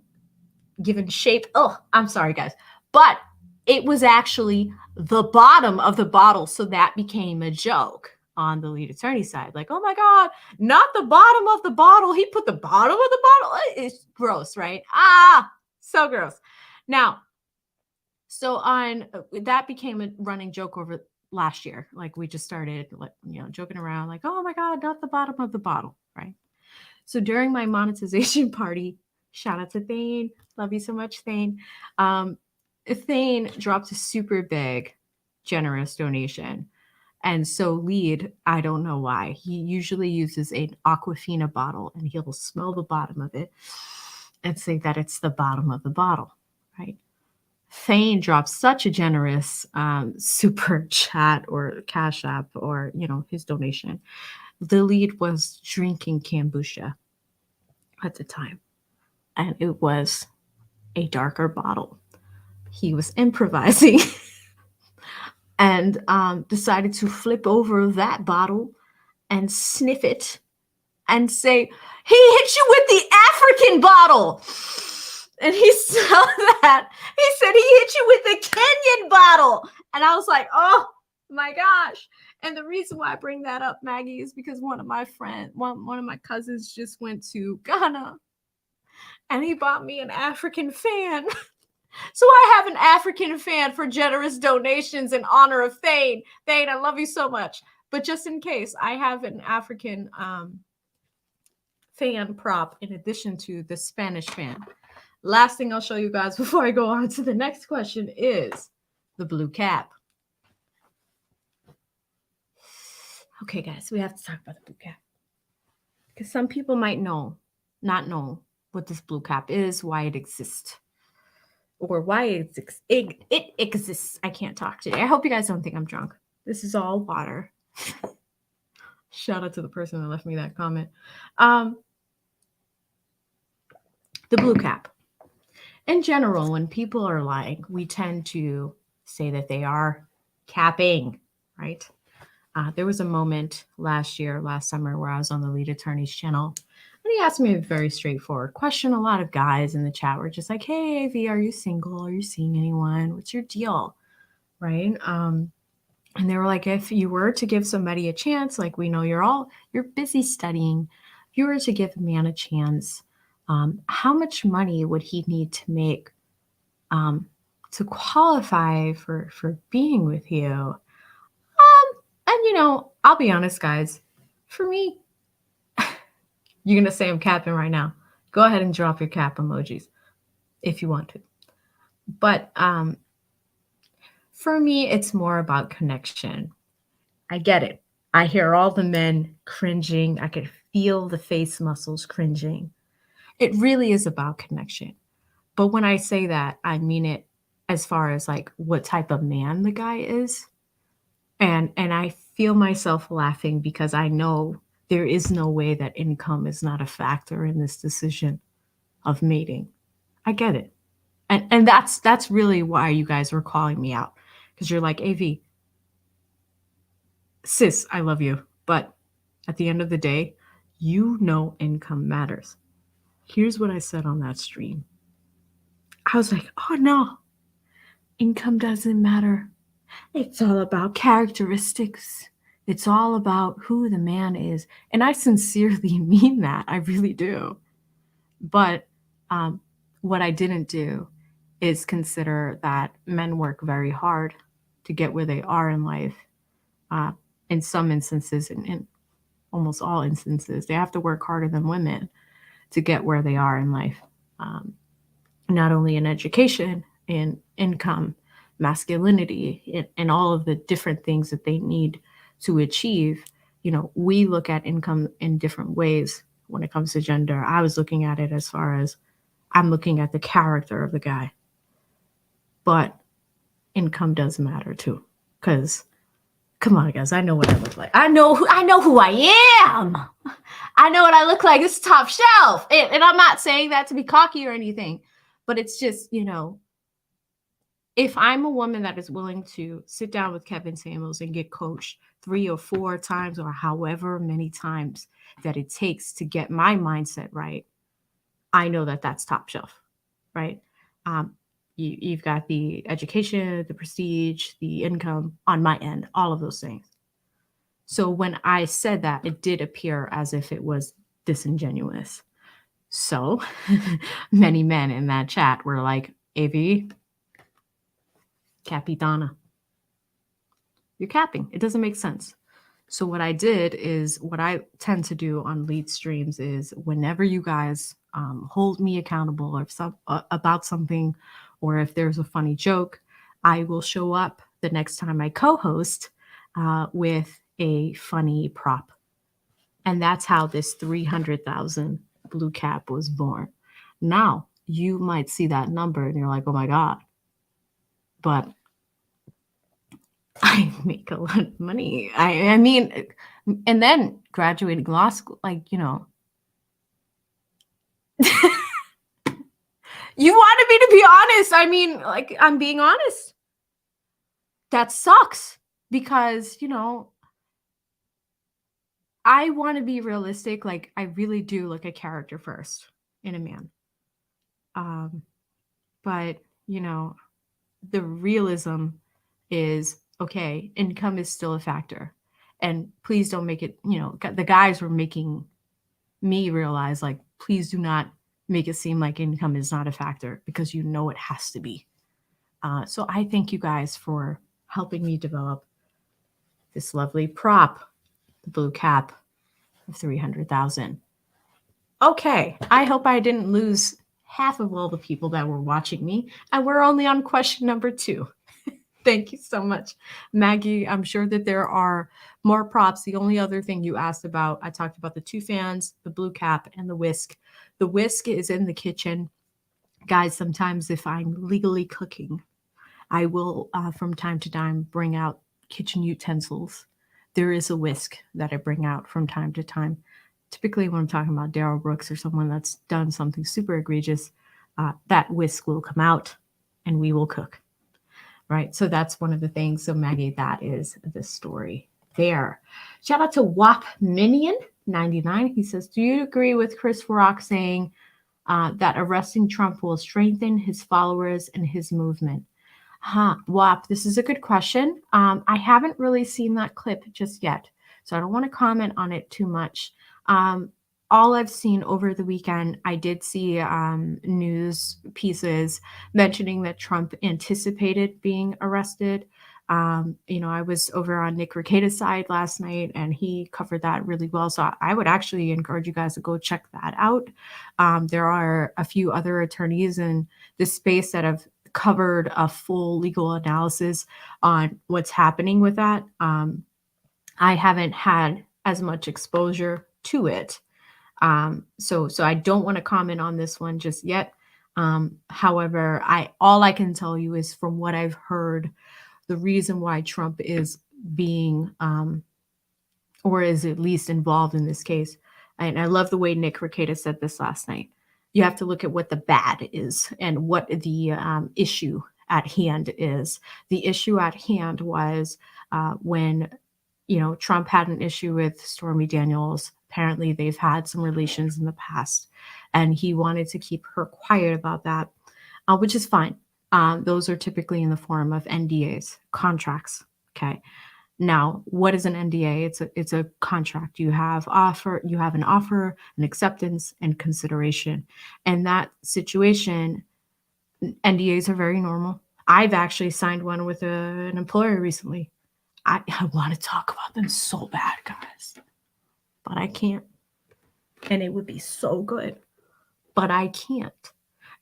given shape. Oh, I'm sorry, guys. But it was actually the bottom of the bottle. So that became a joke on the lead attorney side. Like, oh my God, not the bottom of the bottle. He put the bottom of the bottle. It's gross, right? So gross. Now, so that became a running joke over last year. Like we just started joking around like, oh my God, not the bottom of the bottle, right? So during my monetization party, shout out to Thane, love you so much, Thane. Thane dropped a super big generous donation, and so Lead, I don't know why, he usually uses an Aquafina bottle and he'll smell the bottom of it and say that it's the bottom of the bottle, right? Thane dropped such a generous super chat or cash app or his donation. The Lead was drinking kombucha at the time, and it was a darker bottle. He was improvising and decided to flip over that bottle and sniff it and say, he hit you with the African bottle. And he saw that. He said he hit you with the Kenyan bottle. And I was like, oh my gosh. And the reason why I bring that up, Maggie, is because one of my friends, one of my cousins just went to Ghana and he bought me an African fan. So I have an African fan for generous donations in honor of Thane. Thane, I love you so much. But just in case, I have an African fan prop in addition to the Spanish fan. Last thing I'll show you guys before I go on to the next question is the blue cap. Okay, guys, we have to talk about the blue cap. Because some people might not know what this blue cap is, why it exists, or why it exists. I can't talk today. I hope you guys don't think I'm drunk. This is all water. Shout out to the person that left me that comment. The blue cap. In general, when people are lying, we tend to say that they are capping, right? There was a moment last summer, where I was on the lead attorney's channel, and he asked me a very straightforward question. A lot of guys in the chat were just like, hey, AV, are you single? Are you seeing anyone? What's your deal? Right? And they were like, if you were to give somebody a chance, like we know you're busy studying, if you were to give a man a chance, how much money would he need to make to qualify for being with you? And I'll be honest, guys, for me, you're gonna say I'm capping right now. Go ahead and drop your cap emojis if you want to. But for me, it's more about connection. I get it. I hear all the men cringing. I could feel the face muscles cringing. It really is about connection. But when I say that, I mean it as far as like what type of man the guy is. And I feel myself laughing because I know there is no way that income is not a factor in this decision of mating. I get it. And that's really why you guys were calling me out. Because you're like, AV, sis, I love you. But at the end of the day, income matters. Here's what I said on that stream. I was like, oh no, income doesn't matter. It's all about characteristics. It's all about who the man is. And I sincerely mean that. I really do. But what I didn't do is consider that men work very hard to get where they are in life. In some instances, in almost all instances, they have to work harder than women to get where they are in life. Not only in education, in income, masculinity, and all of the different things that they need to achieve. We look at income in different ways when it comes to gender. I was looking at it as far as I'm looking at the character of the guy. But income does matter too. Because, come on, guys, I know what I look like. I know who I am. I know what I look like. It's top shelf. And I'm not saying that to be cocky or anything. But it's just, if I'm a woman that is willing to sit down with Kevin Samuels and get coached 3 or 4 times or however many times that it takes to get my mindset right, I know that that's top shelf, right? You've got the education, the prestige, the income on my end, all of those things. So when I said that, it did appear as if it was disingenuous. So many men in that chat were like, AV, Capitana, you're capping. It doesn't make sense. So what I did is, what I tend to do on lead streams is, whenever you guys hold me accountable or about something, or if there's a funny joke, I will show up the next time I co-host with a funny prop. And that's how this 300,000 blue cap was born. Now, you might see that number and you're like, oh my God. But I make a lot of money. I mean, and then graduating law school, you wanted me to be honest. I mean, I'm being honest. That sucks because, I want to be realistic. I really do look at character first in a man. But, you know, the realism is okay, income is still a factor. And please don't make it, the guys were making me realize, like, please do not make it seem like income is not a factor because it has to be. So I thank you guys for helping me develop this lovely prop, the blue cap of 300,000. Okay, I hope I didn't lose half of all the people that were watching me, and we're only on question number 2. Thank you so much, Maggie. I'm sure that there are more props. The only other thing you asked about, I talked about the 2 fans, the blue cap, and the whisk. The whisk is in the kitchen. Guys, sometimes if I'm legally cooking, I will, from time to time, bring out kitchen utensils. There is a whisk that I bring out from time to time. Typically, when I'm talking about Daryl Brooks or someone that's done something super egregious, that whisk will come out and we will cook. Right. So that's one of the things. So, Maggie, that is the story there. Shout out to WAP Minion 99. He says, do you agree with Chris Rock saying that arresting Trump will strengthen his followers and his movement? WAP, this is a good question. I haven't really seen that clip just yet, so I don't want to comment on it too much. All I've seen over the weekend, I did see news pieces mentioning that Trump anticipated being arrested. I was over on Nick Rekieta's side last night, and he covered that really well. So I would actually encourage you guys to go check that out. There are a few other attorneys in this space that have covered a full legal analysis on what's happening with that. I haven't had as much exposure to it. So I don't want to comment on this one just yet. However, all I can tell you is from what I've heard, the reason why Trump is being or is at least involved in this case. And I love the way Nick Rekieta said this last night. You have to look at what the bad is and what the issue at hand is. The issue at hand was when Trump had an issue with Stormy Daniels. Apparently, they've had some relations in the past, and he wanted to keep her quiet about that, which is fine. Those are typically in the form of NDAs, contracts. Okay. Now, what is an NDA? It's a contract. You have an offer, an acceptance, and consideration. And that situation, NDAs are very normal. I've actually signed one with an employer recently. I want to talk about them so bad, guys, but I can't. And it would be so good, but I can't.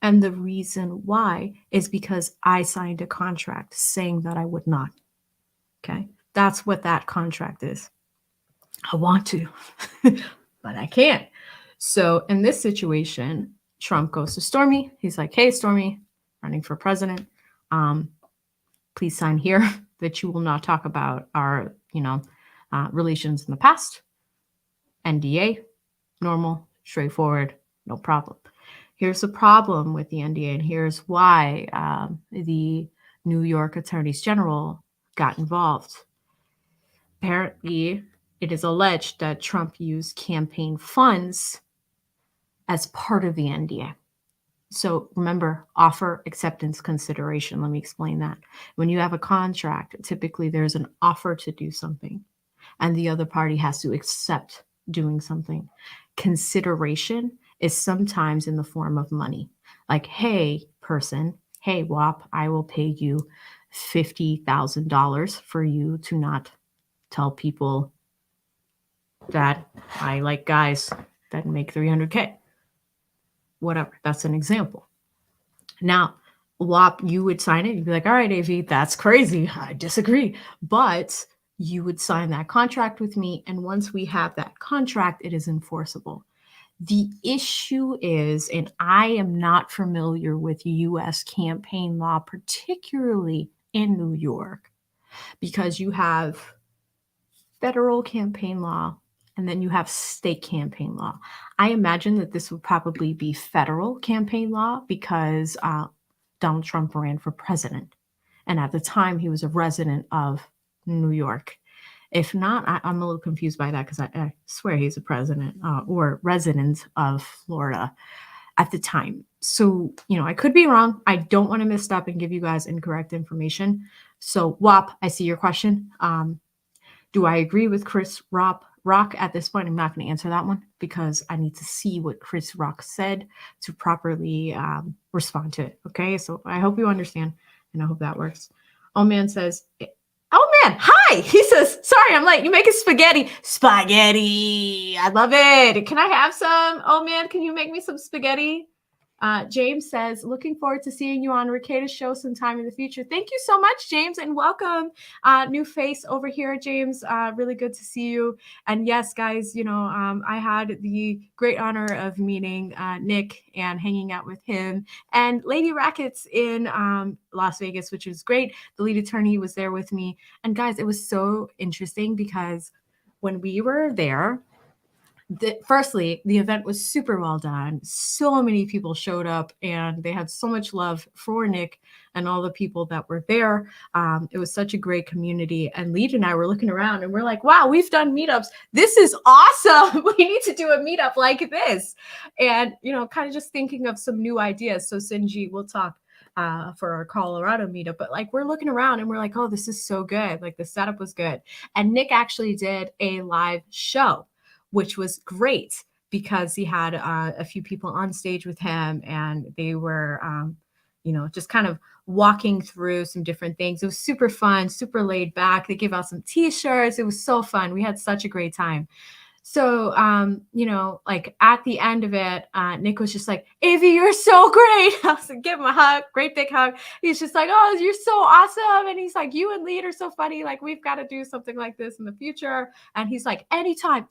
And the reason why is because I signed a contract saying that I would not. Okay. That's what that contract is. I want to, but I can't. So in this situation, Trump goes to Stormy. He's like, hey, Stormy, running for president. Please sign here that you will not talk about our, relations in the past. NDA, normal, straightforward, no problem. Here's the problem with the NDA, and here's why the New York attorneys general got involved. Apparently, it is alleged that Trump used campaign funds as part of the NDA. So remember, offer, acceptance, consideration. Let me explain that. When you have a contract, typically there's an offer to do something, and the other party has to accept doing something. Consideration is sometimes in the form of money. Like, hey, person, hey, WAP, I will pay you $50,000 for you to not tell people that I like guys that make 300K. Whatever. That's an example. Now, WAP, you would sign it. You'd be like, all right, AV, that's crazy. I disagree. But you would sign that contract with me. And once we have that contract, it is enforceable. The issue is, and I am not familiar with US campaign law, particularly in New York, because you have federal campaign law and then you have state campaign law. I imagine that this would probably be federal campaign law because Donald Trump ran for president. And at the time, he was a resident of New York. If not, I'm a little confused by that because I swear he's a president or resident of Florida. at the time. So, I could be wrong. I don't want to misstep and give you guys incorrect information. So, WAP, I see your question. Do I agree with Chris Rock at this point? I'm not going to answer that one because I need to see what Chris Rock said to properly respond to it. Okay, so I hope you understand, and I hope that works. Oh man says, "Oh man, hi." He says, "Sorry, I'm late. You making spaghetti? Spaghetti. I love it. Can I have some? Oh man, can you make me some spaghetti?" James says, "Looking forward to seeing you on Ricada's show sometime in the future." Thank you so much, James, and welcome. New face over here, James. Really good to see you. And yes, guys, I had the great honor of meeting Nick and hanging out with him and Lady Rackets in Las Vegas, which was great. The lead attorney was there with me. And guys, it was so interesting because when we were there, firstly, the event was super well done. So many people showed up and they had so much love for Nick and all the people that were there. It was such a great community. And Lead and I were looking around and we're like, wow, we've done meetups. This is awesome. We need to do a meetup like this. And, kind of just thinking of some new ideas. So Sinji, we'll talk for our Colorado meetup, but like we're looking around and we're like, oh, this is so good. Like the setup was good. And Nick actually did a live show, which was great because he had a few people on stage with him and they were, just kind of walking through some different things. It was super fun, super laid back. They gave out some t-shirts. It was so fun. We had such a great time. So, like at the end of it, Nick was just like, "Avi, you're so great." I was like, give him a hug, great big hug. He's just like, "Oh, you're so awesome." And he's like, "You and Lead are so funny. Like, we've got to do something like this in the future." And he's like, anytime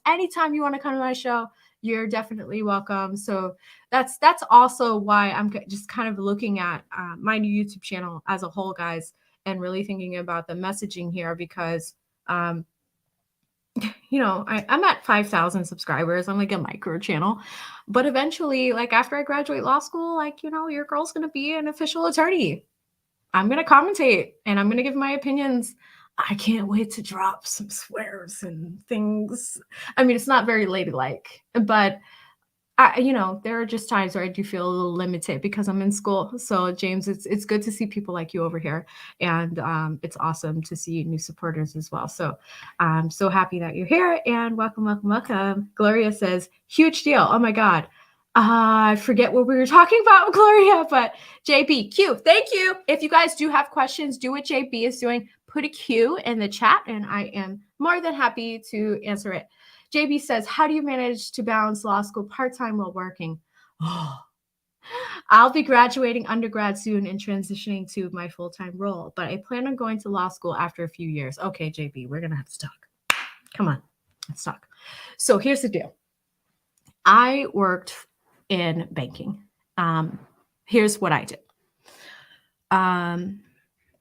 you want to come to my show, you're definitely welcome. So that's also why I'm just kind of looking at my new YouTube channel as a whole, guys, and really thinking about the messaging here because, I'm at 5,000 subscribers. I'm like a micro channel. But eventually, like after I graduate law school, like, your girl's going to be an official attorney. I'm going to commentate and I'm going to give my opinions. I can't wait to drop some swears and things. I mean, it's not very ladylike, but there are just times where I do feel a little limited because I'm in school. So James, it's good to see people like you over here, and it's awesome to see new supporters as well. So I'm so happy that you're here, and welcome, welcome, welcome. Gloria says, "Huge deal! Oh my God." I forget what we were talking about, Gloria, but JB, Q, thank you. If you guys do have questions, do what JB is doing. Put a Q in the chat, and I am more than happy to answer it. JB says, "How do you manage to balance law school part-time while working?" Oh, I'll be graduating undergrad soon and transitioning to my full-time role, but I plan on going to law school after a few years. Okay, JB, we're going to have to talk. Come on, let's talk. So here's the deal. I worked in banking. Here's what I did.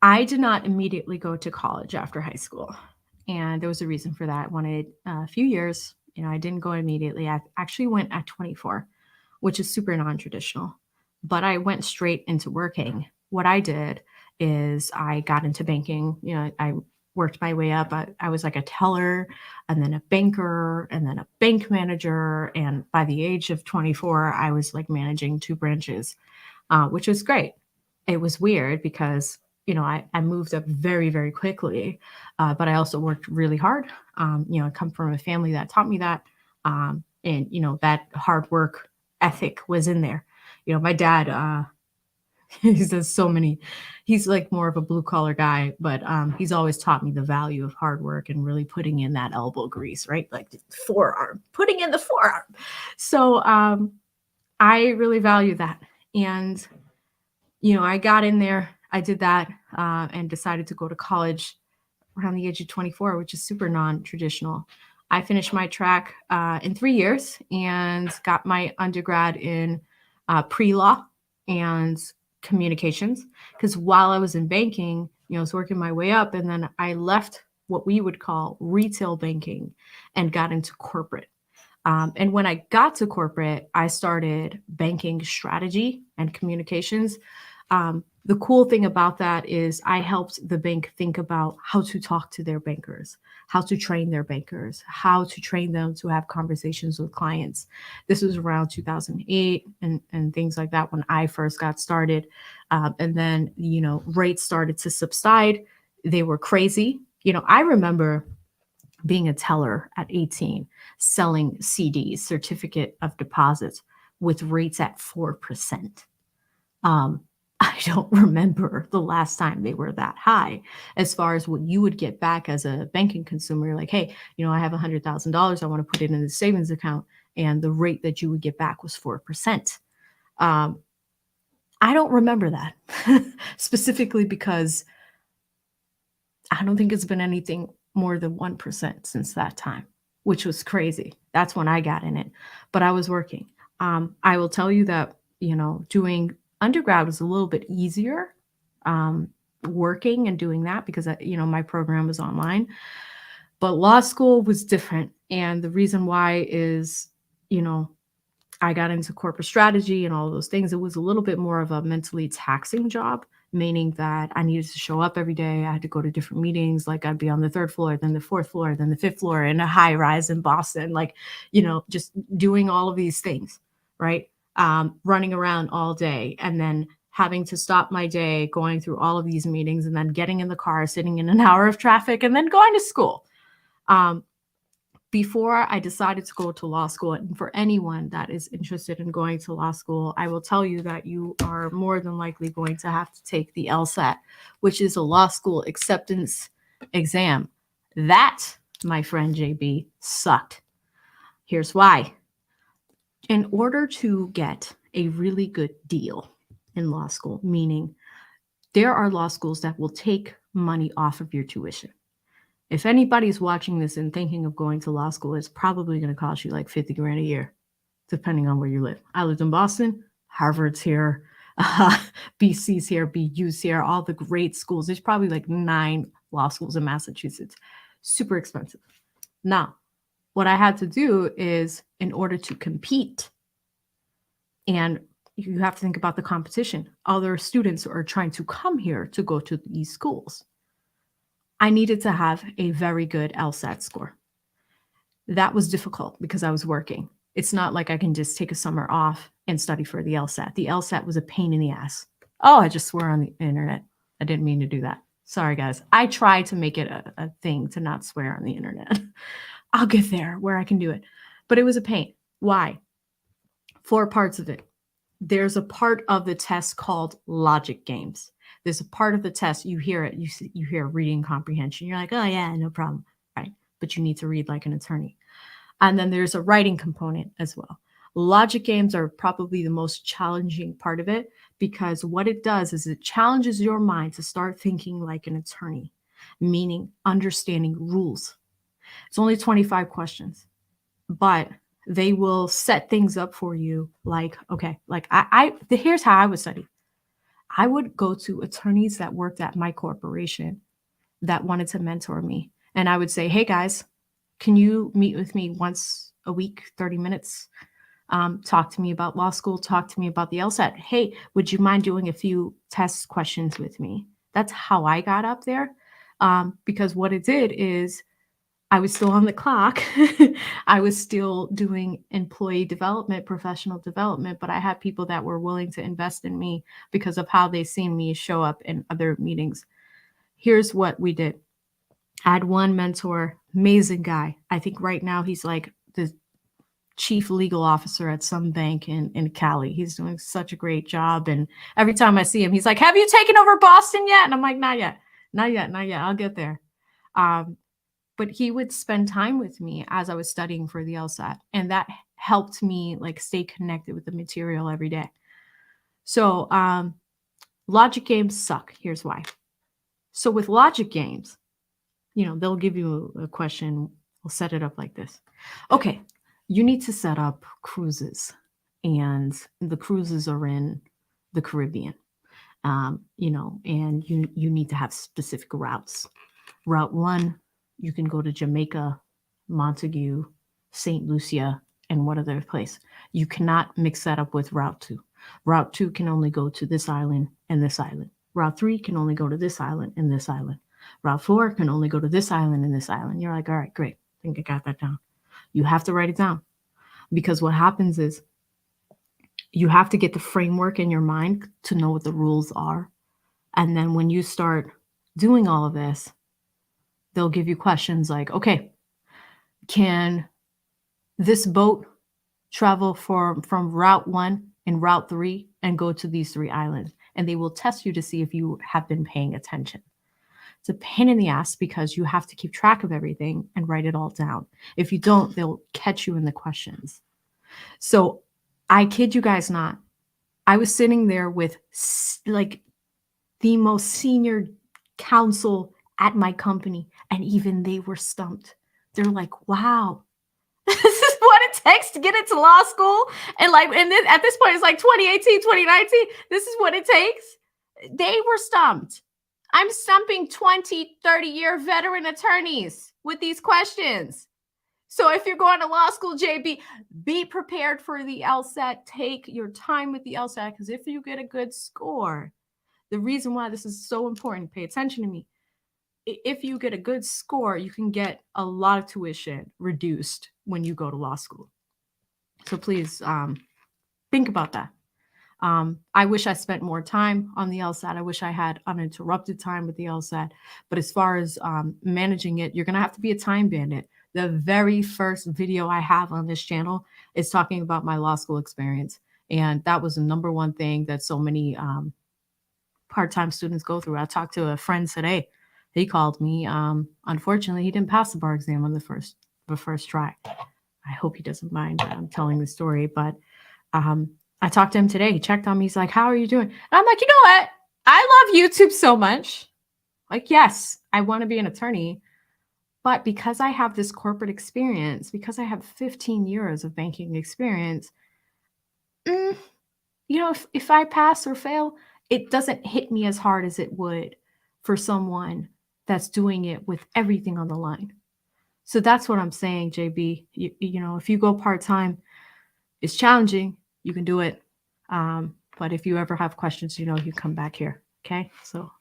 I did not immediately go to college after high school. And there was a reason for that. I wanted a few years. I didn't go immediately. I actually went at 24, which is super non-traditional. But I went straight into working. What I did is I got into banking. I worked my way up. I was like a teller and then a banker and then a bank manager. And by the age of 24, I was like managing 2 branches, which was great. It was weird because I moved up very, very quickly, but I also worked really hard. I come from a family that taught me that, and that hard work ethic was in there. My dad, he says so many. He's like more of a blue collar guy, but he's always taught me the value of hard work and really putting in that elbow grease, right? Like the forearm, putting in the forearm. So I really value that, and I got in there. I did that and decided to go to college around the age of 24, which is super non-traditional. I finished my track in 3 years and got my undergrad in pre-law and communications. Because while I was in banking, I was working my way up, and then I left what we would call retail banking and got into corporate. And when I got to corporate, I started banking strategy and communications. The cool thing about that is I helped the bank think about how to talk to their bankers, how to train their bankers, how to train them to have conversations with clients. This was around 2008 and things like that when I first got started. And then, rates started to subside. They were crazy. I remember being a teller at 18, selling CDs, certificate of deposits, with rates at 4%. Um, I don't remember the last time they were that high. As far as what you would get back as a banking consumer, you're like, hey, I have $100,000. I want to put it in the savings account. And the rate that you would get back was 4%. Um, I don't remember that specifically because I don't think it's been anything more than 1% since that time, which was crazy. That's when I got in it. But I was working. I will tell you that, doing undergrad was a little bit easier, working and doing that because, my program was online. But law school was different. And the reason why is, you know, I got into corporate strategy and all those things. It was a little bit more of a mentally taxing job, meaning that I needed to show up every day. I had to go to different meetings. Like I'd be on the third floor, then the fourth floor, then the fifth floor in a high rise in Boston, like, just doing all of these things, right? Running around all day and then having to stop my day going through all of these meetings and then getting in the car, sitting in an hour of traffic and then going to school. Before I decided to go to law school, and for anyone that is interested in going to law school, I will tell you that you are more than likely going to have to take the LSAT, which is a law school acceptance exam. That, my friend JB, sucked. Here's why. In order to get a really good deal in law school, meaning there are law schools that will take money off of your tuition. If anybody's watching this and thinking of going to law school, it's probably going to cost you like 50 grand a year, depending on where you live. I lived in Boston, Harvard's here, BC's here, BU's here, all the great schools. There's probably like 9 law schools in Massachusetts. Super expensive. Now, what I had to do is, in order to compete, and you have to think about the competition, other students are trying to come here to go to these schools. I needed to have a very good LSAT score. That was difficult because I was working. It's not like I can just take a summer off and study for the LSAT. The LSAT was a pain in the ass. Oh, I just swear on the internet. I didn't mean to do that. Sorry, guys. I try to make it a thing to not swear on the internet. I'll get there where I can do it. But it was a pain. Why? 4 parts of it. There's a part of the test called logic games. There's a part of the test, you hear it, you hear reading comprehension. You're like, oh yeah, no problem, right? But you need to read like an attorney. And then there's a writing component as well. Logic games are probably the most challenging part of it because what it does is it challenges your mind to start thinking like an attorney, meaning understanding rules. It's only 25 questions, but they will set things up for you like, okay, like here's how I would study. I would go to attorneys that worked at my corporation that wanted to mentor me. And I would say, hey guys, can you meet with me once a week, 30 minutes? Talk to me about law school, talk to me about the LSAT. Hey, would you mind doing a few test questions with me? That's how I got up there. Because what it did is I was still on the clock. I was still doing employee development, professional development, but I had people that were willing to invest in me because of how they seen me show up in other meetings. Here's what we did. I had one mentor, amazing guy. I think right now he's like the chief legal officer at some bank in Cali. He's doing such a great job. And every time I see him, he's like, have you taken over Boston yet? And I'm like, not yet. I'll get there. But he would spend time with me as I was studying for the LSAT. And that helped me like stay connected with the material every day. So logic games suck. Here's why. So with logic games, they'll give you a question. We'll set it up like this. Okay, you need to set up cruises. And the cruises are in the Caribbean. And you need to have specific routes. Route 1, you can go to Jamaica, Montague, St. Lucia, and one other place. You cannot mix that up with Route 2. Route 2 can only go to this island and this island. Route 3 can only go to this island and this island. Route 4 can only go to this island and this island. You're like, all right, great. I think I got that down. You have to write it down, because what happens is you have to get the framework in your mind to know what the rules are. And then when you start doing all of this, they'll give you questions like, okay, can this boat travel from Route 1 and Route 3 and go to these 3 islands? And they will test you to see if you have been paying attention. It's a pain in the ass because you have to keep track of everything and write it all down. If you don't, they'll catch you in the questions. So I kid you guys not, I was sitting there with like the most senior counsel at my company, and even they were stumped. They're like, wow, this is what it takes to get into law school. And like, at this point, it's like 2018, 2019. This is what it takes. They were stumped. I'm stumping 20, 30-year veteran attorneys with these questions. So if you're going to law school, JB, be prepared for the LSAT. Take your time with the LSAT, because if you get a good score, the reason why this is so important, pay attention to me. If you get a good score, you can get a lot of tuition reduced when you go to law school. So please think about that. I wish I spent more time on the LSAT. I wish I had uninterrupted time with the LSAT. But as far as managing it, you're going to have to be a time bandit. The very first video I have on this channel is talking about my law school experience. And that was the number one thing that so many part-time students go through. I talked to a friend today. He called me. Unfortunately, he didn't pass the bar exam on the first try. I hope he doesn't mind telling the story. But I talked to him today. He checked on me. He's like, how are you doing? And I'm like, you know what? I love YouTube so much. Like, yes, I want to be an attorney. But because I have this corporate experience, because I have 15 years of banking experience, if I pass or fail, it doesn't hit me as hard as it would for someone that's doing it with everything on the line. So that's what I'm saying, JB. If you go part-time, it's challenging. You can do it. But if you ever have questions, you come back here. Okay. So,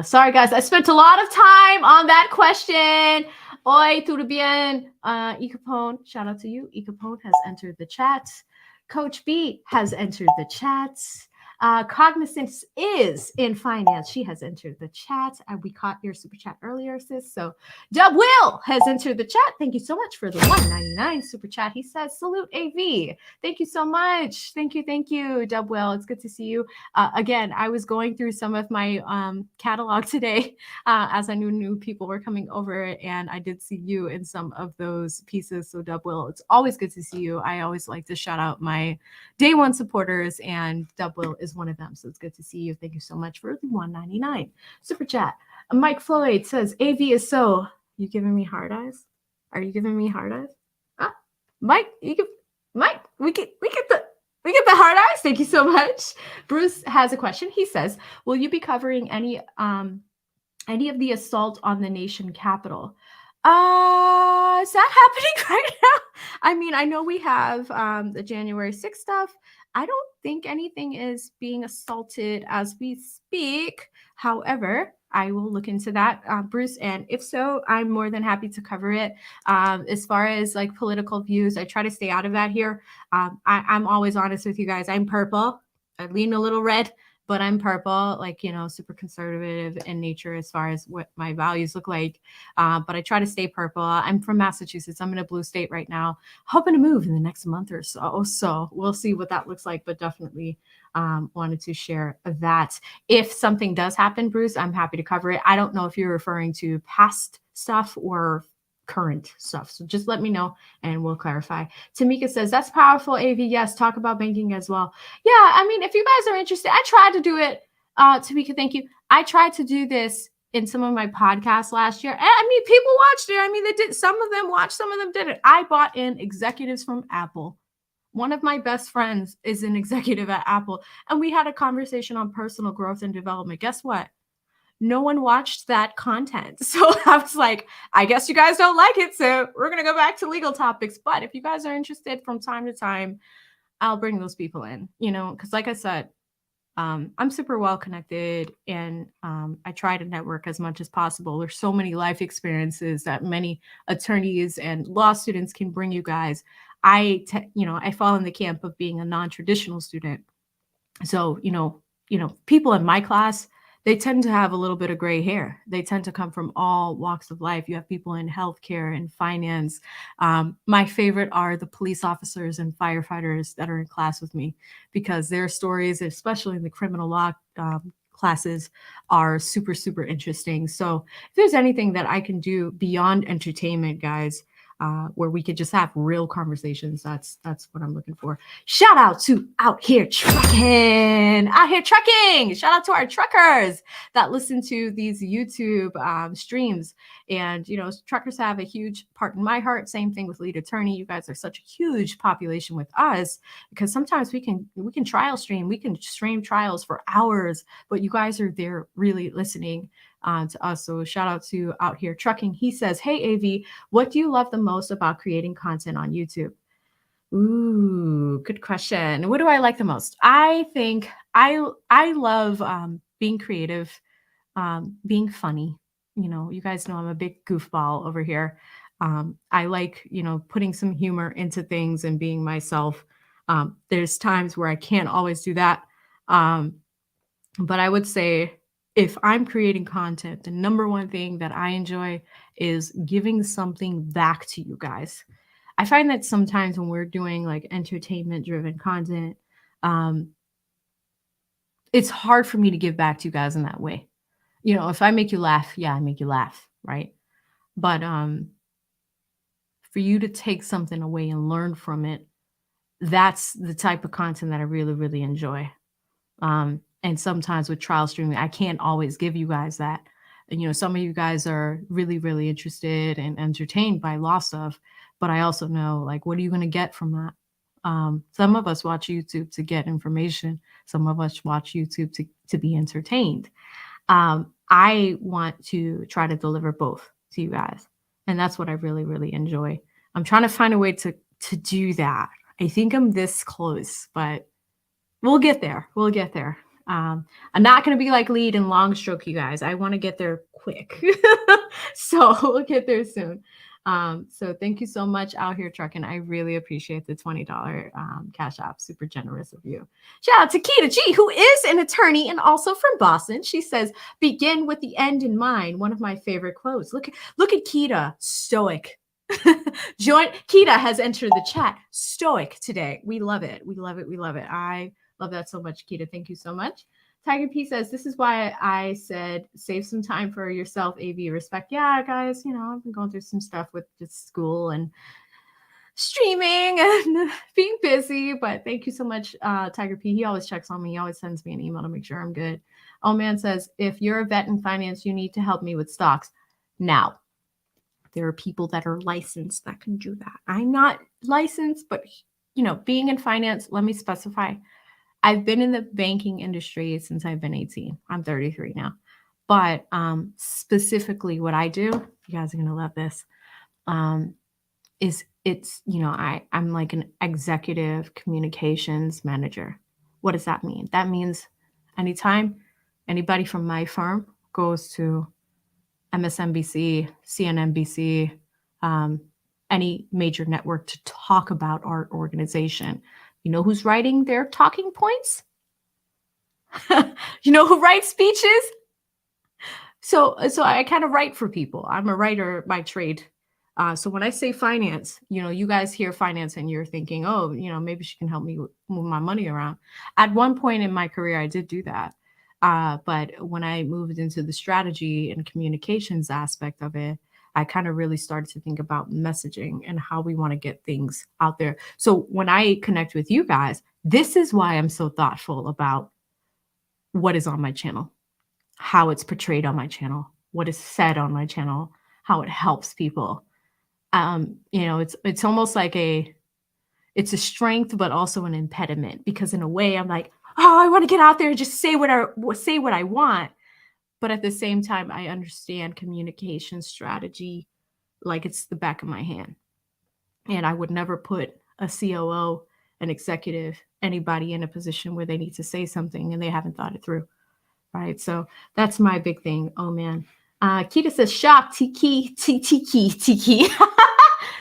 sorry guys, I spent a lot of time on that question. Oi, tudo bien? Icapone, shout out to you. Icapone has entered the chat. Coach B has entered the chat. Cognizance is in finance. She has entered the chat. We caught your super chat earlier, sis. So Dub Will has entered the chat. Thank you so much for the $1.99 super chat. He says, salute AV. Thank you so much. Thank you, Dub Will. It's good to see you. Again, I was going through some of my catalog today as I knew new people were coming over, and I did see you in some of those pieces. So Dub Will, it's always good to see you. I always like to shout out my day one supporters, and Dub Will is one of them. So it's good to see you. Thank you so much for the $1.99 super chat. Mike Floyd says, AV is so. You giving me hard eyes? Are you giving me hard eyes? Mike, we get the hard eyes. Thank you so much. Bruce has a question. He says, will you be covering any of the assault on the nation capital? Is that happening right now? I mean, I know we have the January 6th stuff. I don't think anything is being assaulted as we speak. However, I will look into that, Bruce. And if so, I'm more than happy to cover it. As far as like political views, I try to stay out of that here. I'm always honest with you guys. I'm purple. I lean a little red, but I'm purple, like, super conservative in nature as far as what my values look like. But I try to stay purple. I'm from Massachusetts. I'm in a blue state right now, hoping to move in the next month or so. So we'll see what that looks like, but definitely wanted to share that. If something does happen, Bruce, I'm happy to cover it. I don't know if you're referring to past stuff or current stuff. So just let me know and we'll clarify. Tamika says, that's powerful, AV. Yes, talk about banking as well. Yeah, I mean, if you guys are interested, I tried to do it. Tamika, thank you. I tried to do this in some of my podcasts last year. And I mean, people watched it. I mean, they did. Some of them watched, some of them didn't. I bought in executives from Apple. One of my best friends is an executive at Apple. And we had a conversation on personal growth and development. Guess what? No one watched that content. So I was like, I guess you guys don't like it. So we're going to go back to legal topics. But if you guys are interested from time to time, I'll bring those people in, because like I said, I'm super well connected, and I try to network as much as possible. There's so many life experiences that many attorneys and law students can bring you guys. I fall in the camp of being a non-traditional student. So, people in my class, they tend to have a little bit of gray hair. They tend to come from all walks of life. You have people in healthcare and finance. My favorite are the police officers and firefighters that are in class with me, because their stories, especially in the criminal law classes, are super, super interesting. So, if there's anything that I can do beyond entertainment, guys, where we could just have real conversations, that's what I'm looking for. Shout out to Out Here Trucking. Out Here Trucking. Shout out to our truckers that listen to these YouTube streams. And, truckers have a huge part in my heart. Same thing with lead attorney. You guys are such a huge population with us, because sometimes we can trial stream. We can stream trials for hours, but you guys are there really listening to us. So shout out to Out Here Trucking. He says, "Hey, AV, what do you love the most about creating content on YouTube?" Ooh, good question. What do I like the most? I think I love being creative, being funny. You guys know I'm a big goofball over here. I like, putting some humor into things and being myself. There's times where I can't always do that. Um, but I would say, if I'm creating content, the number one thing that I enjoy is giving something back to you guys. I find that sometimes when we're doing like entertainment driven content, um, it's hard for me to give back to you guys in that way. If I make you laugh, yeah, I make you laugh, right? But for you to take something away and learn from it, that's the type of content that I really, really enjoy. And sometimes with trial streaming, I can't always give you guys that. And, some of you guys are really, really interested and entertained by law stuff, but I also know, like, what are you going to get from that? Some of us watch YouTube to get information. Some of us watch YouTube to be entertained. I want to try to deliver both to you guys. And that's what I really, really enjoy. I'm trying to find a way to do that. I think I'm this close, but we'll get there. We'll get there. I'm not going to be like lead and long stroke, you guys. I want to get there quick. So we'll get there soon. So thank you so much, Out Here Trucking. I really appreciate the $20 cash app. Super generous of you. Shout out to Kita G, who is an attorney and also from Boston. She says, "Begin with the end in mind." One of my favorite quotes. Look at Kita, stoic. Kita has entered the chat, stoic today. We love it. We love it. We love it. I love that so much, Kita. Thank you so much. Tiger P says, "This is why I said save some time for yourself, AV respect." Yeah, guys, I've been going through some stuff with just school and streaming and being busy, but thank you so much, Tiger P. He always checks on me. He always sends me an email to make sure I'm good. Oh Man says, "If you're a vet in finance, you need to help me with stocks." Now, there are people that are licensed that can do that. I'm not licensed, but being in finance, let me specify, I've been in the banking industry since I've been 18. I'm 33 now. But specifically what I do, you guys are going to love this, I'm like an executive communications manager. What does that mean? That means anytime anybody from my firm goes to MSNBC, CNNBC, any major network to talk about our organization, you know who's writing their talking points? You know who writes speeches? So I kind of write for people. I'm a writer by trade. So when I say finance, you guys hear finance and you're thinking, oh, maybe she can help me move my money around. At one point in my career, I did do that. But when I moved into the strategy and communications aspect of it, I kind of really started to think about messaging and how we want to get things out there. So when I connect with you guys, this is why I'm so thoughtful about what is on my channel, how it's portrayed on my channel, what is said on my channel, how it helps people. It's almost like it's a strength, but also an impediment, because in a way I'm like, oh, I want to get out there and just say what I want. But at the same time, I understand communication strategy like it's the back of my hand. And I would never put a COO an executive, anybody in a position where they need to say something and they haven't thought it through, right? So that's my big thing. Oh man. Kita says shock, Tiki, Tiki, Tiki.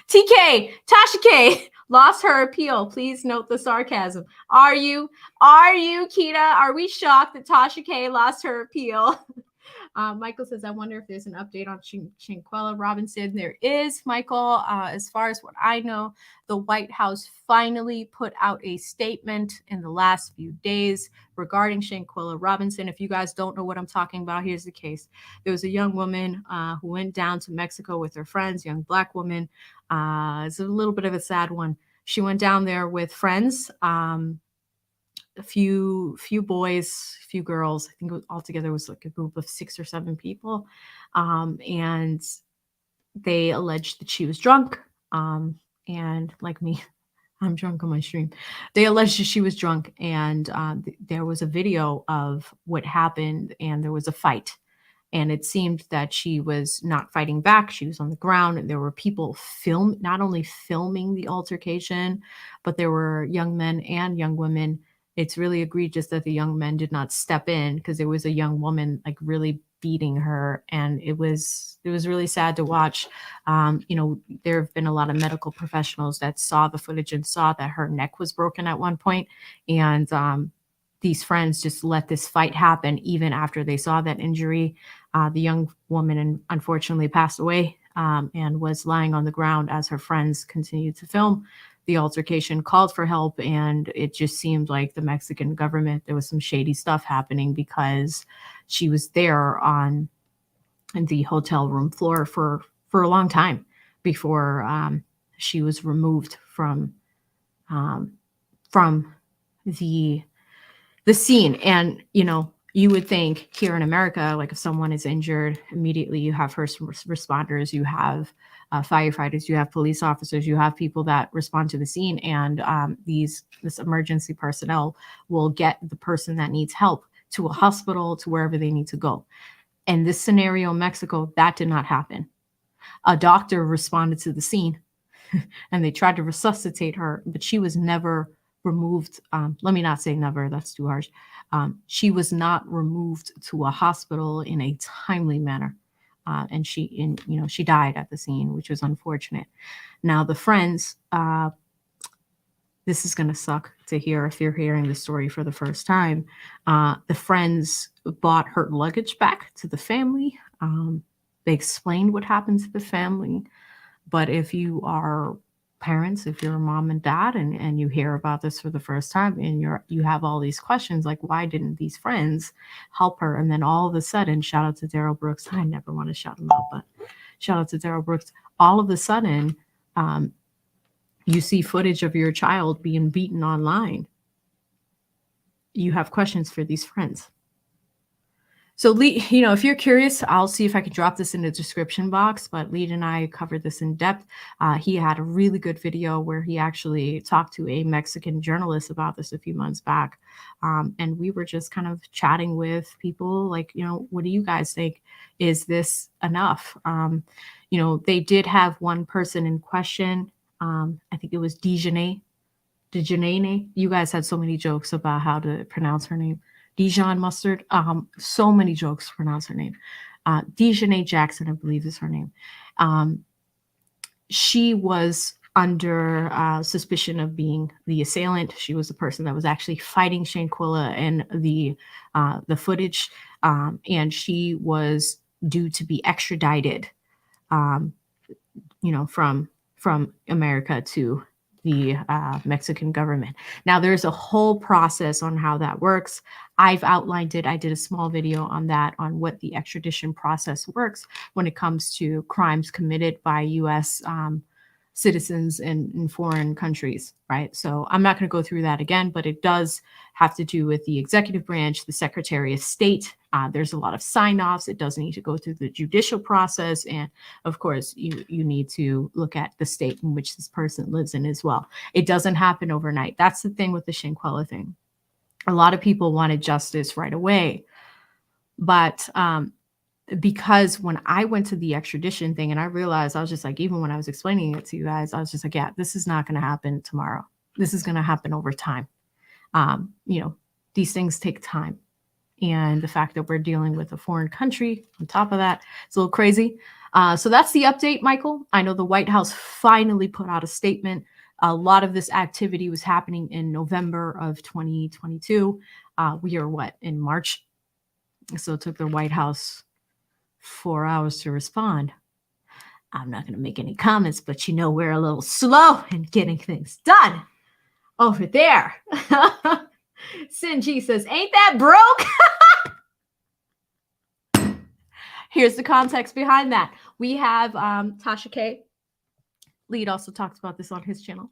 TK, Tasha K lost her appeal. Please note the sarcasm. Are you, Kita? Are we shocked that Tasha K lost her appeal? Michael says, I wonder if there's an update on Shanquella Robinson. There is, Michael. As far as what I know, the White House finally put out a statement in the last few days regarding Shanquella Robinson. If you guys don't know what I'm talking about, here's the case. There was a young woman who went down to Mexico with her friends, young Black woman. It's a little bit of a sad one. She went down there with friends. A few boys, a few girls. I think it was, altogether was like a group of 6 or 7 people, and they alleged that she was drunk. And like me, I'm drunk on my stream. They alleged that she was drunk, and there was a video of what happened, and there was a fight. And it seemed that she was not fighting back. She was on the ground, and there were people not only filming the altercation, but there were young men and young women. It's really egregious that the young men did not step in, because there was a young woman like really beating her, and it was really sad to watch. There have been a lot of medical professionals that saw the footage and saw that her neck was broken at one point, and these friends just let this fight happen even after they saw that injury. The young woman unfortunately passed away, and was lying on the ground as her friends continued to film the altercation, called for help, and it just seemed like the Mexican government, there was some shady stuff happening, because she was there on the hotel room floor for a long time before she was removed from the scene. And you would think here in America, like if someone is injured, immediately you have first responders, you have firefighters, you have police officers, you have people that respond to the scene, and this emergency personnel will get the person that needs help to a hospital, to wherever they need to go. In this scenario in Mexico, that did not happen. A doctor responded to the scene and they tried to resuscitate her, but she was never removed. Let me not say never, that's too harsh. She was not removed to a hospital in a timely manner. And she died at the scene, which was unfortunate. Now the friends, this is going to suck to hear if you're hearing the story for the first time. The friends bought her luggage back to the family. They explained what happened to the family. But if you are parents, if you're a mom and dad, and you hear about this for the first time, and you have all these questions, like, why didn't these friends help her? And then all of a sudden, shout out to Daryl Brooks. I never want to shout him out, but shout out to Daryl Brooks. All of a sudden, you see footage of your child being beaten online. You have questions for these friends. So Lee, if you're curious, I'll see if I can drop this in the description box, but Lee and I covered this in depth. He had a really good video where he actually talked to a Mexican journalist about this a few months back. And we were just kind of chatting with people like, what do you guys think? Is this enough? They did have one person in question. I think it was Dejanay. You guys had so many jokes about how to pronounce her name. Dijon Mustard. So many jokes to pronounce her name. Dejanay Jackson, I believe is her name. She was under suspicion of being the assailant. She was the person that was actually fighting Shanquella in the footage, and she was due to be extradited, from America to the Mexican government. Now, there's a whole process on how that works. I've outlined it. I did a small video on that, on what the extradition process works when it comes to crimes committed by U.S. Citizens in foreign countries, right? So I'm not going to go through that again, but it does have to do with the executive branch, the Secretary of State. There's a lot of sign-offs. It does need to go through the judicial process. And of course, you need to look at the state in which this person lives in as well. It doesn't happen overnight. That's the thing with the Shanquella thing. A lot of people wanted justice right away. But because when I went to the extradition thing and I realized, I was just like, even when I was explaining it to you guys, I was just like, yeah, this is not going to happen tomorrow. This is going to happen over time. These things take time. And the fact that we're dealing with a foreign country on top of that, it's a little crazy. So that's the update, Michael. I know the White House finally put out a statement. A lot of this activity was happening in November of 2022. We are in March? So it took the White House 4 hours to respond. I'm not going to make any comments, but we're a little slow in getting things done over there. Sinji says, ain't that broke? Here's the context behind that. We have Tasha K. Lead also talks about this on his channel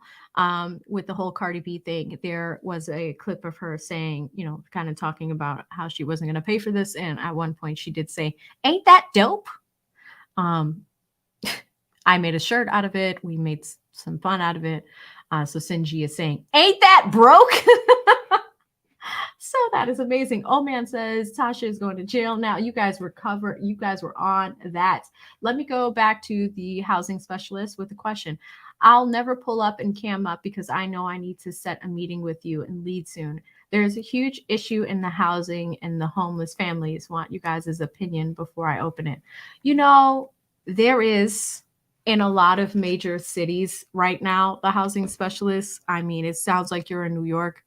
with the whole Cardi B thing. There was a clip of her saying, kind of talking about how she wasn't going to pay for this. And at one point she did say, ain't that dope? I made a shirt out of it. We made some fun out of it. So Sinji is saying, ain't that broke? So that is amazing. Oh man says Tasha is going to jail now. You guys were covered. You guys were on that. Let me go back to the housing specialist with a question. I'll never pull up and cam up because I know I need to set a meeting with you and lead soon. There's a huge issue in the housing and the homeless families. Want you guys' opinion before I open it. There is in a lot of major cities right now, the housing specialists. I mean, it sounds like you're in New York.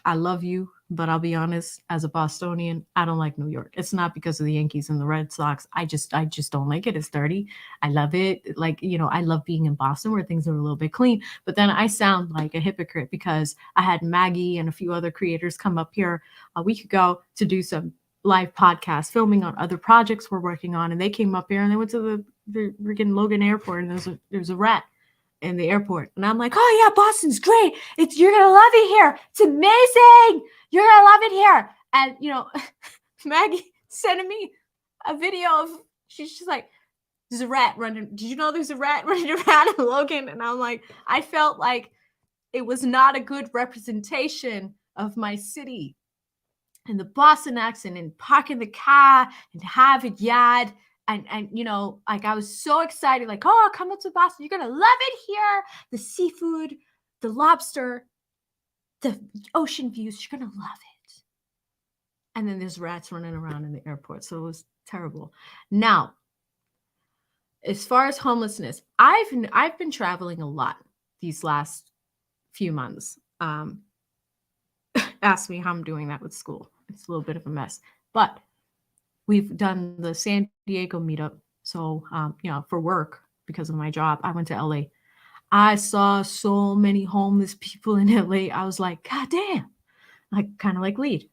I love you, but I'll be honest, as a Bostonian, I don't like New York. It's not because of the Yankees and the Red Sox. I just don't like it. It's dirty. I love it. I love being in Boston where things are a little bit clean. But then I sound like a hypocrite because I had Maggie and a few other creators come up here a week ago to do some live podcast filming on other projects we're working on. And they came up here and they went to the freaking Logan Airport and there's a rat in the airport. And I'm like, oh yeah, Boston's great. You're going to love it here. It's amazing. You're going to love it here. And, Maggie sending me a video of, she's just like, there's a rat running. Did you know there's a rat running around in Logan? And I'm like, I felt like it was not a good representation of my city and the Boston accent and parking the car and Harvard Yard. And I was so excited, like, oh, come up to Boston. You're going to love it here. The seafood, the lobster, the ocean views. You're going to love it. And then there's rats running around in the airport. So it was terrible. Now, as far as homelessness, I've been traveling a lot these last few months. Ask me how I'm doing that with school. It's a little bit of a mess. But we've done the San Diego meetup. So, for work, because of my job, I went to LA. I saw so many homeless people in LA. I was like, God damn. Kind of like Lead.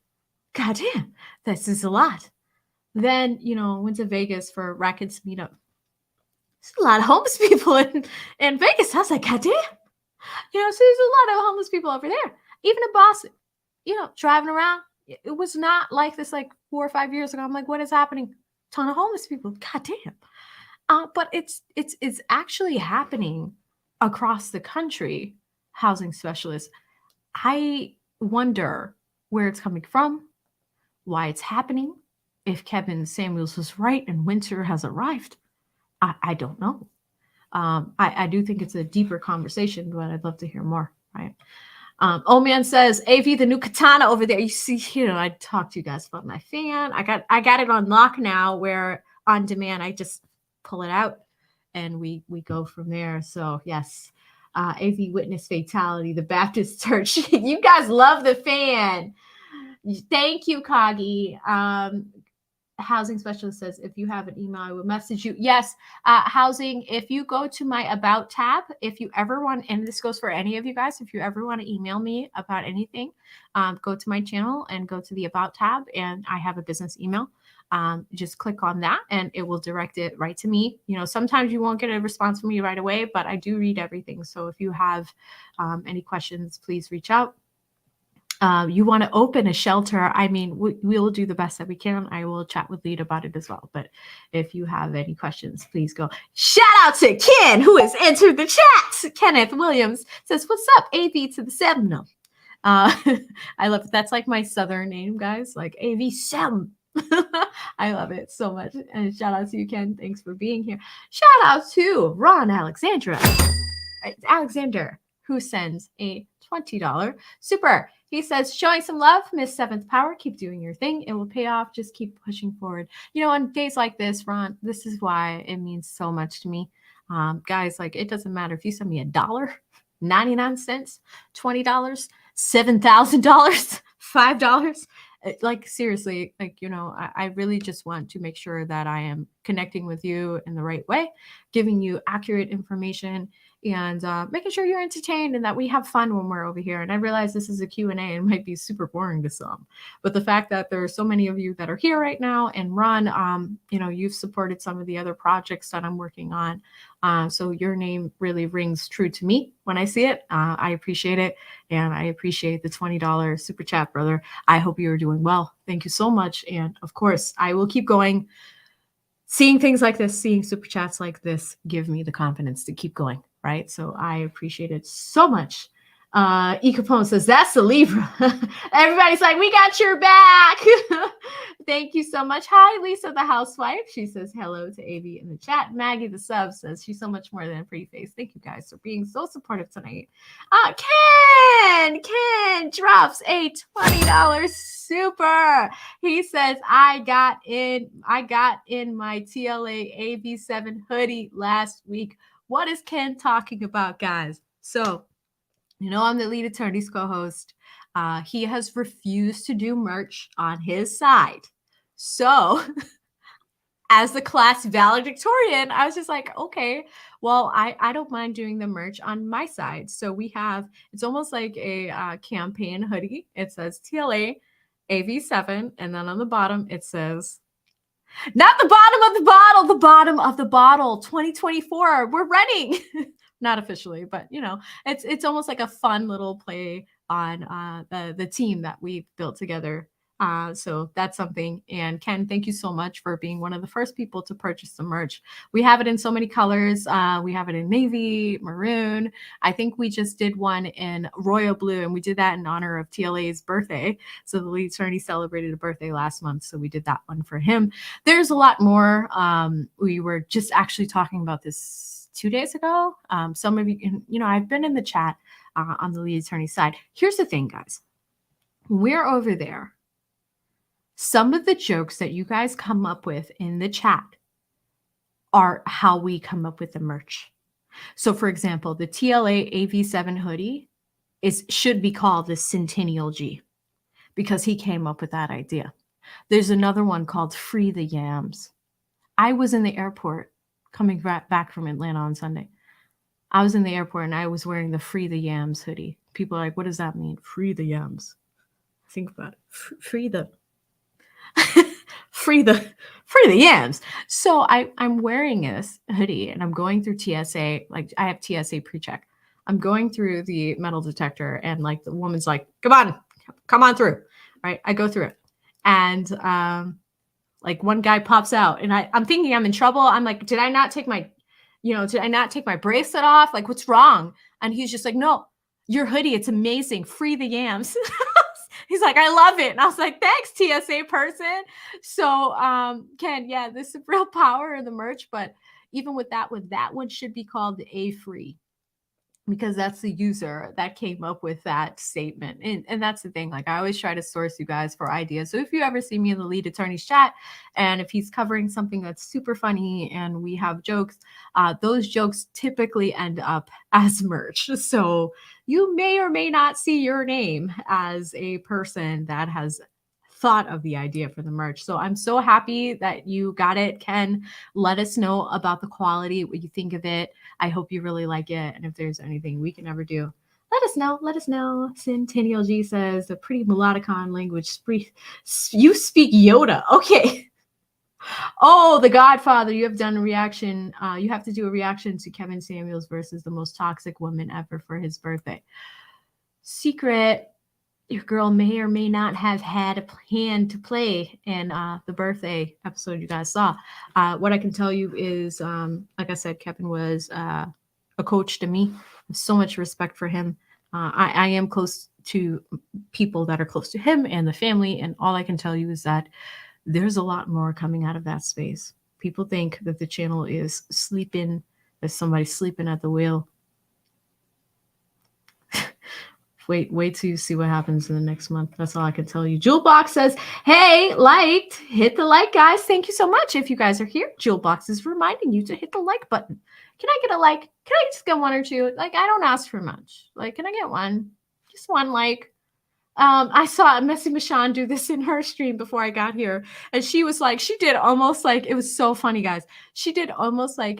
God damn. This is a lot. Then, went to Vegas for Rackets meetup. There's a lot of homeless people in Vegas. I was like, God damn. So there's a lot of homeless people over there. Even in Boston, driving around. It was not like this 4 or 5 years ago. I'm like, what is happening? Ton of homeless people. God damn. But it's actually happening across the country. Housing specialists. I wonder where it's coming from, why it's happening, if Kevin Samuels was right and winter has arrived. I don't know. I do think it's a deeper conversation, but I'd love to hear more, right? Old man says, AV, the new katana over there. You see, I talked to you guys about my fan. I got it on lock now, where on demand I just pull it out and we go from there. So yes, AV witness fatality, the Baptist church. You guys love the fan. Thank you, Kagi. Housing specialist says, if you have an email, I will message you. Yes, housing, if you go to my about tab, if you ever want, and this goes for any of you guys, if you ever want to email me about anything, go to my channel and go to the about tab, and I have a business email. Just click on that and it will direct it right to me. Sometimes you won't get a response from me right away, but I do read everything. So if you have any questions, please reach out. You want to open a shelter, I mean, we will do the best that we can. I will chat with Lead about it as well. But if you have any questions, please go. Shout out to Ken, who has entered the chat. Kenneth Williams says, what's up, AV to the Seminole? I love it. That's like my Southern name, guys, like AV Sem. I love it so much. And shout out to you, Ken. Thanks for being here. Shout out to Ron Alexander. who sends a $20 super. He says, showing some love, Miss Seventh Power. Keep doing your thing. It will pay off. Just keep pushing forward. On days like this, Ron, this is why it means so much to me. Guys, like, it doesn't matter if you send me $1, 99 cents, $20, $7,000, $5. Like, seriously, like, I really just want to make sure that I am connecting with you in the right way, giving you accurate information, and making sure you're entertained and that we have fun when we're over here. And I realize this is a Q&A and might be super boring to some, but the fact that there are so many of you that are here right now, and Ron, you've supported some of the other projects that I'm working on. So your name really rings true to me when I see it. I appreciate it. And I appreciate the $20 super chat, brother. I hope you are doing well. Thank you so much. And of course, I will keep going. Seeing things like this, seeing super chats like this give me the confidence to keep going, right? So I appreciate it so much. E. Capone says, that's the Libra. Everybody's like, we got your back. Thank you so much. Hi, Lisa, the housewife. She says hello to AV in the chat. Maggie, the sub, says she's so much more than a pretty face. Thank you guys for being so supportive tonight. Ken drops a $20 super. He says, I got in my TLA AV7 hoodie last week. What is Ken talking about, guys? So, I'm the lead attorney's co-host. He has refused to do merch on his side. So as the class valedictorian, I was just like, okay, well, I don't mind doing the merch on my side. So it's almost like a campaign hoodie. It says TLA AV7. And then on the bottom, it says, not the bottom of the bottle, the bottom of the bottle, 2024. We're running. Not officially, but it's almost like a fun little play on the team that we've built together. So that's something. And Ken, thank you so much for being one of the first people to purchase the merch. We have it in so many colors. We have it in navy, maroon. I think we just did one in royal blue, and we did that in honor of TLA's birthday. So the lead attorney celebrated a birthday last month, so we did that one for him. There's a lot more. We were just actually talking about this 2 days ago. Some of you, I've been in the chat on the lead attorney side. Here's the thing, guys. When we're over there, some of the jokes that you guys come up with in the chat are how we come up with the merch. So, for example, the TLA AV7 hoodie should be called the Centennial G because he came up with that idea. There's another one called Free the Yams. I was in the airport coming back from Atlanta on Sunday. I was in the airport and I was wearing the Free the Yams hoodie. People are like, what does that mean? Free the yams. Think about it. Free the yams. So I'm wearing this hoodie and I'm going through TSA. Like, I have TSA pre-check. I'm going through the metal detector and like the woman's like, come on through. Right. I go through it. And like one guy pops out and I'm thinking I'm in trouble. I'm like, did I not take my bracelet off? Like, what's wrong? And he's just like, no, your hoodie, it's amazing. Free the yams. He's like, I love it. And I was like, thanks, TSA person. So Ken, yeah, this is real power in the merch. But even with that one should be called the A-Free, because that's the user that came up with that statement. And that's the thing. Like, I always try to source you guys for ideas. So if you ever see me in the lead attorney's chat, and if he's covering something that's super funny and we have jokes, those jokes typically end up as merch. So you may or may not see your name as a person that has thought of the idea for the merch. So I'm so happy that you got it, Ken. Let us know about the quality, what you think of it. I hope you really like it. And if there's anything we can ever do, let us know. Let us know. Centennial G says, a pretty melodicon language. You speak Yoda. Okay. Oh, The Godfather. You have done a reaction. You have to do a reaction to Kevin Samuels versus the most toxic woman ever for his birthday. Secret. Your girl may or may not have had a plan to play in the birthday episode you guys saw. What I can tell you is, like I said, Kevin was a coach to me. I have so much respect for him. I am close to people that are close to him and the family. And all I can tell you is that there's a lot more coming out of that space. People think that the channel is sleeping, that somebody's sleeping at the wheel. Wait till you see what happens in the next month. That's all I can tell you. Jewelbox says, hey, liked. Hit the like, guys. Thank you so much. If you guys are here, Jewelbox is reminding you to hit the like button. Can I get a like? Can I just get one or two? Like, I don't ask for much. Like, can I get one? Just one like. I saw Messy Michonne do this in her stream before I got here. And she was like, she did almost like, it was so funny, guys. She did almost like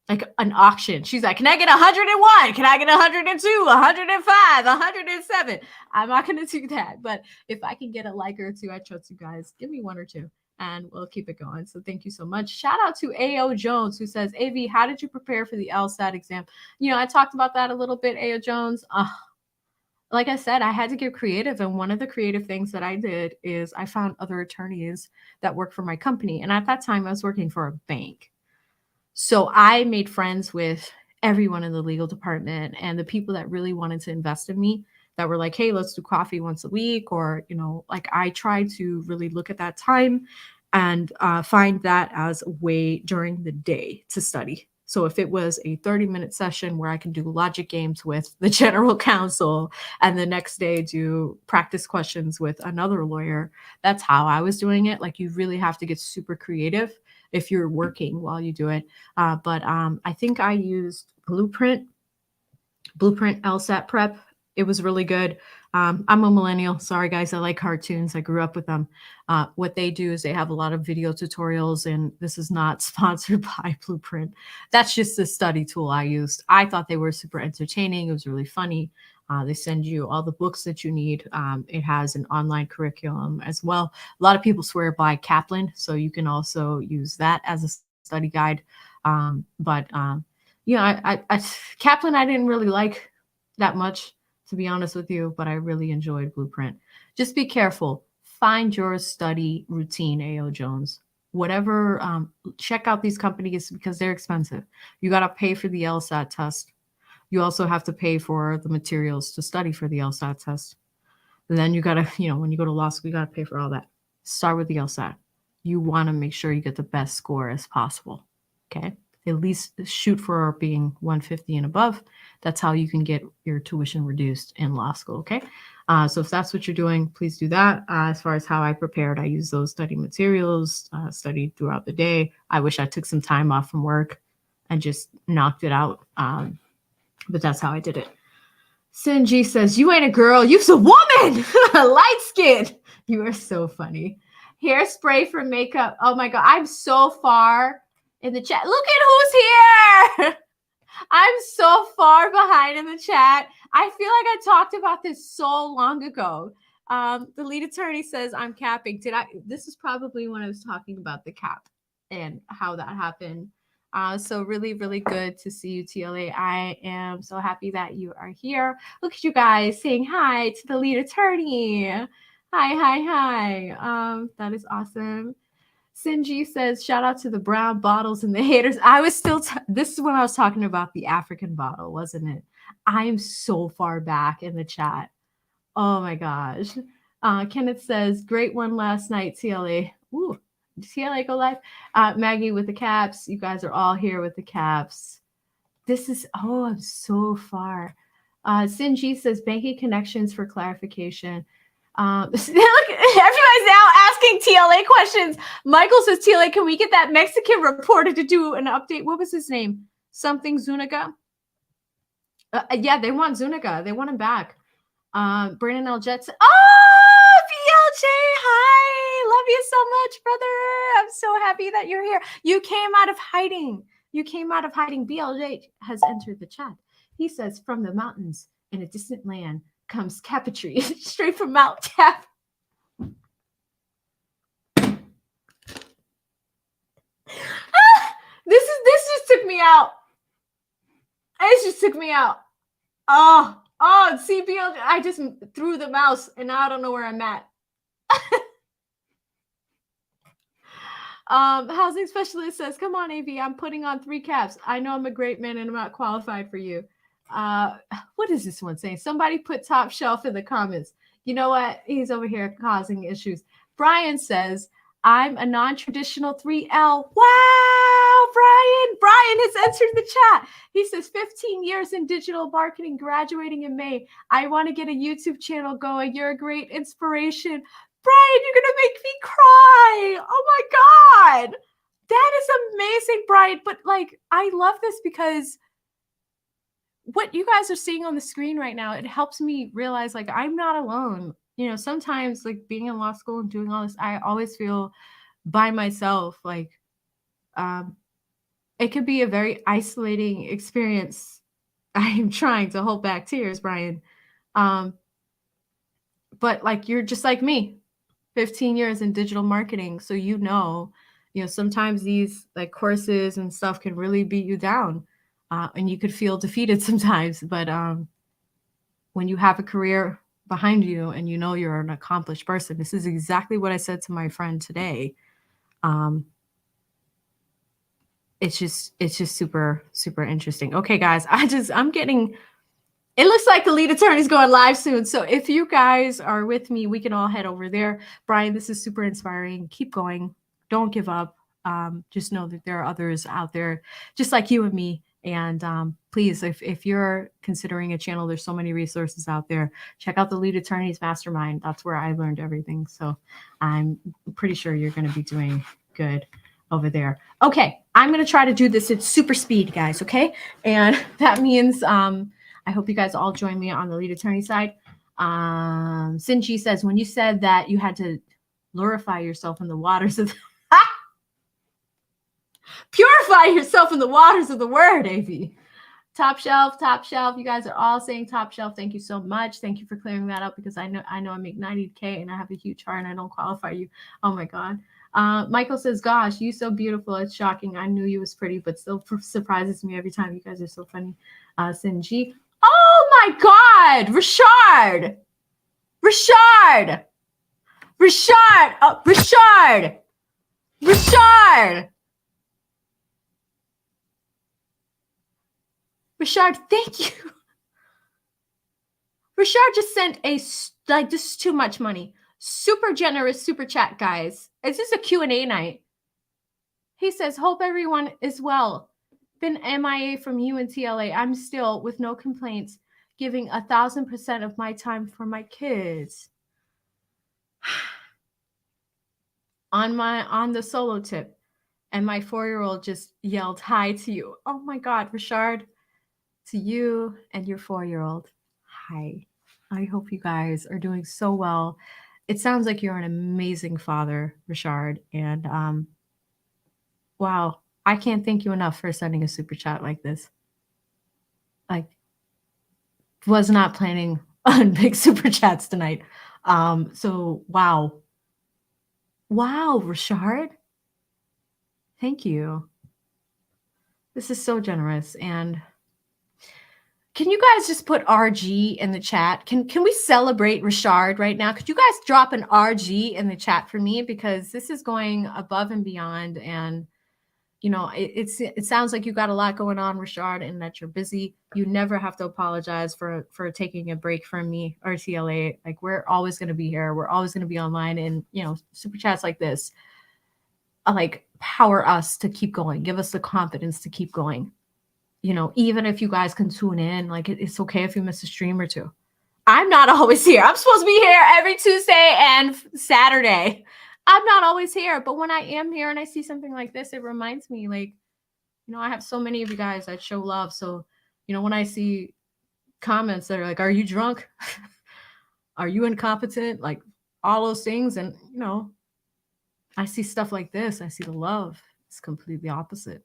like an auction. She's like, can I get 101? Can I get 102, 105, 107? I'm not going to do that. But if I can get a like or two, I trust you guys. Give me one or two and we'll keep it going. So thank you so much. Shout out to A.O. Jones, who says, AV, how did you prepare for the LSAT exam? You know, I talked about that a little bit, A.O. Jones. Like I said, I had to get creative. And one of the creative things that I did is I found other attorneys that work for my company. And at that time, I was working for a bank. So I made friends with everyone in the legal department and the people that really wanted to invest in me that were like, hey, let's do coffee once a week. Or, you know, like I tried to really look at that time and find that as a way during the day to study. So if it was a 30-minute session where I can do logic games with the general counsel and the next day do practice questions with another lawyer, that's how I was doing it. Like you really have to get super creative if you're working while you do it. But I think I used Blueprint LSAT prep. It was really good. I'm a millennial. Sorry, guys. I like cartoons. I grew up with them. What they do is they have a lot of video tutorials, and this is not sponsored by Blueprint. That's just a study tool I used. I thought they were super entertaining. It was really funny. They send you all the books that you need. It has an online curriculum as well. A lot of people swear by Kaplan, so you can also use that as a study guide. You know, Kaplan I didn't really like that much, to be honest with you, but I really enjoyed Blueprint. Just be careful. Find your study routine, A.O. Jones. Whatever, check out these companies because they're expensive. You got to pay for the LSAT test. You also have to pay for the materials to study for the LSAT test. And then you got to, you know, when you go to law school, you got to pay for all that. Start with the LSAT. You want to make sure you get the best score as possible. Okay. At least shoot for being 150 and above. That's how you can get your tuition reduced in law school. Okay. So if that's what you're doing, please do that. As far as how I prepared, I use those study materials, studied throughout the day. I wish I took some time off from work and just knocked it out. But that's how I did it. Sinji says, you ain't a girl, you's a woman. Light skin. You are so funny. Hairspray for makeup. Oh my God. I'm so far in the chat. Look at who's here. I'm so far behind in the chat. I feel like I talked about this so long ago. The lead attorney says I'm capping. This is probably when I was talking about the cap and how that happened. So really, really good to see you, TLA. I am so happy that you are here. Look at you guys saying hi to the lead attorney. Hi. That is awesome. Sinji says, shout out to the brown bottles and the haters. I was still, this is when I was talking about the African bottle, wasn't it? I am so far back in the chat. Oh my gosh. Kenneth says, great one last night, TLA. Ooh. TLA go live. Maggie with the caps. You guys are all here with the caps. This is, oh, I'm so far. Sinji says banking connections for clarification. Look, everybody's now asking TLA questions. Michael says, TLA, can we get that Mexican reporter to do an update? What was his name? Something Zuniga? Yeah, they want Zuniga. They want him back. Brandon L. Jetson. Oh, BLJ, hi. Love you so much, brother. I'm so happy that you're here. You came out of hiding. BLJ has entered the chat. He says, from the mountains in a distant land comes Capitry, straight from Mount Cap. This just took me out. It just took me out. Oh, see, BLJ, I just threw the mouse and now I don't know where I'm at. Housing specialist says, come on, AV, I'm putting on 3 caps. I know I'm a great man and I'm not qualified for you. What is this one saying? Somebody put top shelf in the comments. You know what? He's over here causing issues. Brian says, I'm a non-traditional 3L. Wow, Brian. Brian, has entered the chat. He says 15 years in digital marketing, graduating in May. I want to get a YouTube channel going. You're a great inspiration. Brian, you're going to make me cry. Oh my God. That is amazing, Brian. But like, I love this because what you guys are seeing on the screen right now, it helps me realize like I'm not alone. You know, sometimes like being in law school and doing all this, I always feel by myself. Like, it could be a very isolating experience. I am trying to hold back tears, Brian. But like, you're just like me, 15 years in digital marketing. So, you know, sometimes these like courses and stuff can really beat you down. And you could feel defeated sometimes. But when you have a career behind you and you know you're an accomplished person, this is exactly what I said to my friend today. It's just super, super interesting. Okay, guys, I'm getting, it looks like the lead attorney is going live soon. So if you guys are with me, we can all head over there. Brian, this is super inspiring. Keep going. Don't give up. Just know that there are others out there just like you and me. And please, if you're considering a channel, there's so many resources out there. Check out the Lead Attorneys Mastermind. That's where I learned everything. So I'm pretty sure you're going to be doing good over there. Okay, I'm going to try to do this at super speed, guys, okay? And that means I hope you guys all join me on the Lead Attorney side. Sinji says, when you said that you had to glorify yourself in the waters of purify yourself in the waters of the word, AV. Top shelf. You guys are all saying top shelf. Thank you so much. Thank you for clearing that up because I know I make 90K and I have a huge heart and I don't qualify you. Oh my God. Michael says, gosh, you so beautiful. It's shocking. I knew you was pretty, but still surprises me every time. You guys are so funny. Sinji. Oh my God. Richard. Richard, thank you. Richard just sent this is too much money. Super generous super chat, guys. Is this a Q&A night? He says, hope everyone is well. Been MIA from UNTLA. I'm still, with no complaints, giving 1,000% of my time for my kids. On the solo tip, and my 4-year-old just yelled hi to you. Oh my God, Richard, to you and your 4-year-old. Hi. I hope you guys are doing so well. It sounds like you're an amazing father, Richard. And wow, I can't thank you enough for sending a super chat like this. I was not planning on big super chats tonight. So wow. Wow, Richard. Thank you. This is so generous. And can you guys just put RG in the chat? Can we celebrate Richard right now? Could you guys drop an RG in the chat for me? Because this is going above and beyond. And, you know, it sounds like you got a lot going on, Richard, and that you're busy. You never have to apologize for taking a break from me or TLA. Like, we're always going to be here. We're always going to be online. And, you know, super chats like this, like, power us to keep going. Give us the confidence to keep going. You know, even if you guys can tune in, like it's okay if you miss a stream or two. I'm not always here. I'm supposed to be here every Tuesday and Saturday. I'm not always here, but when I am here and I see something like this, it reminds me, like, you know, I have so many of you guys that show love. So, you know, when I see comments that are like, are you drunk? Are you incompetent? Like all those things. And, you know, I see stuff like this. I see the love. It's completely opposite.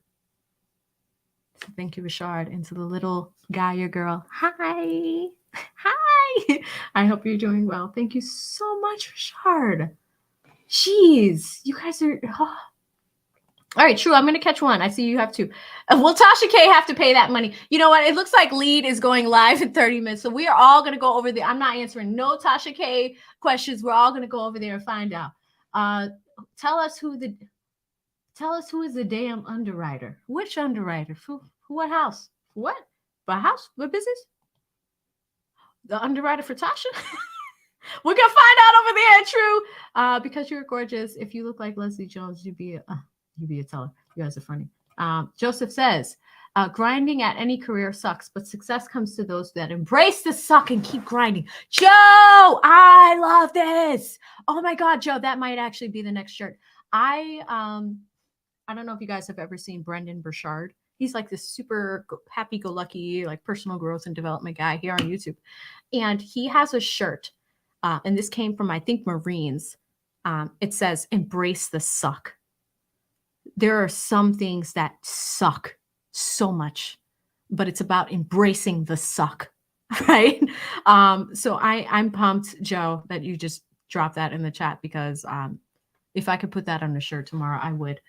So thank you, Richard. And to the little guy or girl, hi. Hi. I hope you're doing well. Thank you so much, Richard. Jeez, you guys are... Oh. All right, True, I'm going to catch one. I see you have two. Will Tasha K have to pay that money? You know what? It looks like Lead is going live in 30 minutes. So we are all going to go over there. I'm not answering no Tasha K questions. We're all going to go over there and find out. Tell us who is the damn underwriter. Which underwriter? For what house? What? What house? What business? The underwriter for Tasha? We're going to find out over there, True. Because you're gorgeous. If you look like Leslie Jones, you'd be a teller. You guys are funny. Joseph says, Grinding at any career sucks, but success comes to those that embrace the suck and keep grinding. Joe, I love this. Oh my God, Joe, that might actually be the next shirt. I don't know if you guys have ever seen Brendan Burchard. He's like this super happy-go-lucky, like personal growth and development guy here on YouTube. And he has a shirt, and this came from, I think, Marines. It says, embrace the suck. There are some things that suck so much, but it's about embracing the suck, right? So I'm pumped, Joe, that you just dropped that in the chat, because if I could put that on a shirt tomorrow, I would.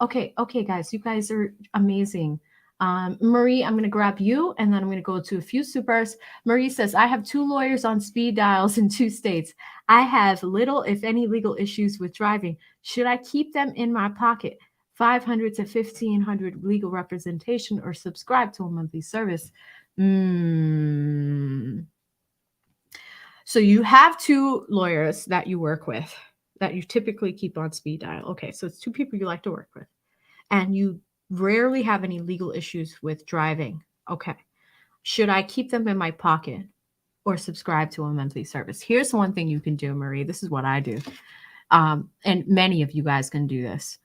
Okay, guys, you guys are amazing. Marie, I'm going to grab you, and then I'm going to go to a few supers. Marie says, I have 2 lawyers on speed dials in 2 states. I have little, if any, legal issues with driving. Should I keep them in my pocket? 500 to 1,500 legal representation, or subscribe to a monthly service? So you have 2 lawyers that you work with that you typically keep on speed dial. Okay, so it's 2 people you like to work with, and you rarely have any legal issues with driving. Okay, should I keep them in my pocket or subscribe to a monthly service? Here's one thing you can do, Marie. This is what I do. And many of you guys can do this.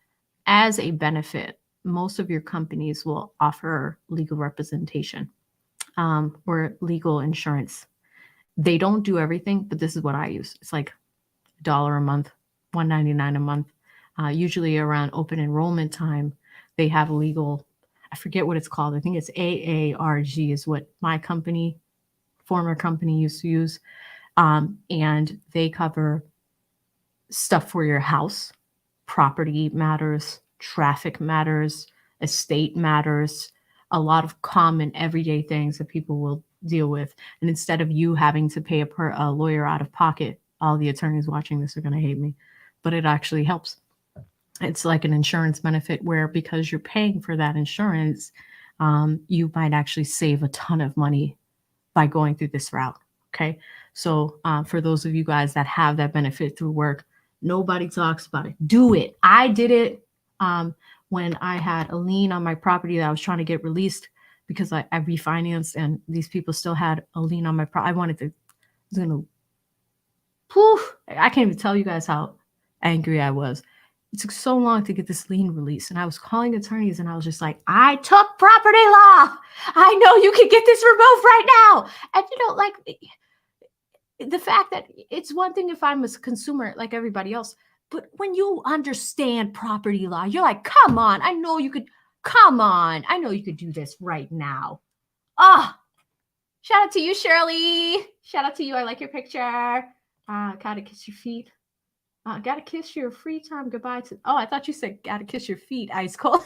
As a benefit, most of your companies will offer legal representation or legal insurance. They don't do everything, but this is what I use. It's like $1 a month, $1.99 a month. Usually around open enrollment time, they have legal, I forget what it's called. I think it's AARG is what my former company used to use. And they cover stuff for your house, property matters, traffic matters, estate matters, a lot of common everyday things that people will deal with. And instead of you having to pay a lawyer out of pocket, all the attorneys watching this are going to hate me, but it actually helps. It's like an insurance benefit where, because you're paying for that insurance, you might actually save a ton of money by going through this route. Okay. So for those of you guys that have that benefit through work, nobody talks about it. Do it. I did it when I had a lien on my property that I was trying to get released because I refinanced, and these people still had a lien on my property. I can't even tell you guys how angry I was. It took so long to get this lien released, and I was calling attorneys, and I was just like, I took property law. I know you can get this removed right now. And like the fact that it's one thing if I'm a consumer like everybody else, but when you understand property law, you're like, come on, I know you could do this right now. Shout out to you, Shirley. Shout out to you. I like your picture. Gotta kiss your feet. Gotta kiss your free time goodbye to. Oh, I thought you said gotta kiss your feet. Ice cold.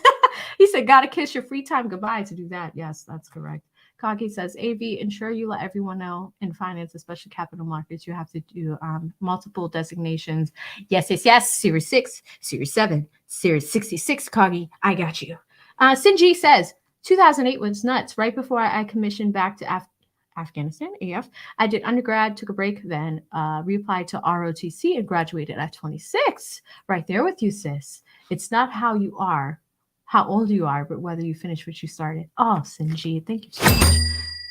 He said gotta kiss your free time goodbye to do that. Yes, that's correct. Kagi says, AV, ensure you let everyone know in finance, especially capital markets, you have to do multiple designations. Yes. Series 6, Series 7, Series 66. Kagi, I got you. Sinji says, 2008 was nuts. Right before I commissioned back to Afghanistan, AF, I did undergrad, took a break, then reapplied to ROTC and graduated at 26. Right there with you, sis. It's not how you are, how old you are, but whether you finish what you started. Oh, Sinji, thank you so much.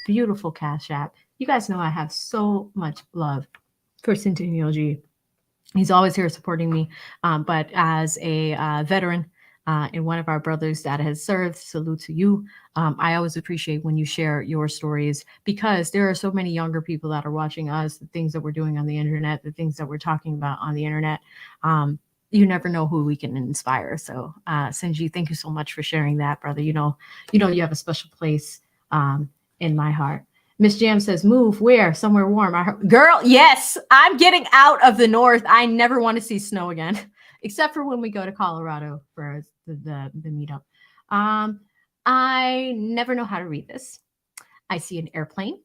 Beautiful Cash App. You guys know I have so much love for Centennial G. He's always here supporting me, but as a veteran, and one of our brothers that has served, salute to you. I always appreciate when you share your stories, because there are so many younger people that are watching us, the things that we're doing on the internet, the things that we're talking about on the internet. You never know who we can inspire. So Sinji, thank you so much for sharing that, brother. You know you have a special place in my heart. Miss Jam says, move where? Somewhere warm. Girl, yes, I'm getting out of the north. I never want to see snow again, except for when we go to Colorado for the meetup. I never know how to read this. I see an airplane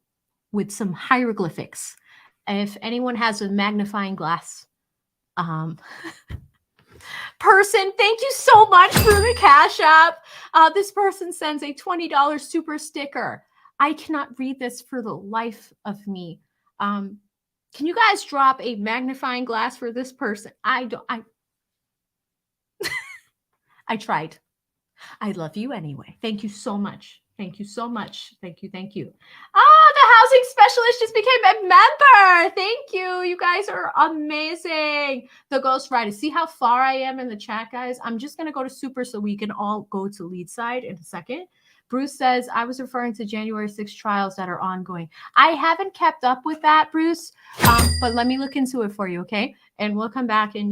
with some hieroglyphics. If anyone has a magnifying glass, person, thank you so much for the Cash App. This person sends a $20 super sticker. I cannot read this for the life of me. Can you guys drop a magnifying glass for this person? I tried. I love you anyway. Thank you so much. Thank you so much. Thank you. Thank you. Oh, the housing specialist just became a member. Thank you. You guys are amazing. The Ghost Rider. See how far I am in the chat, guys? I'm just going to go to super so we can all go to lead side in a second. Bruce says, I was referring to January 6 trials that are ongoing. I haven't kept up with that, Bruce, but let me look into it for you, okay? And we'll come back and,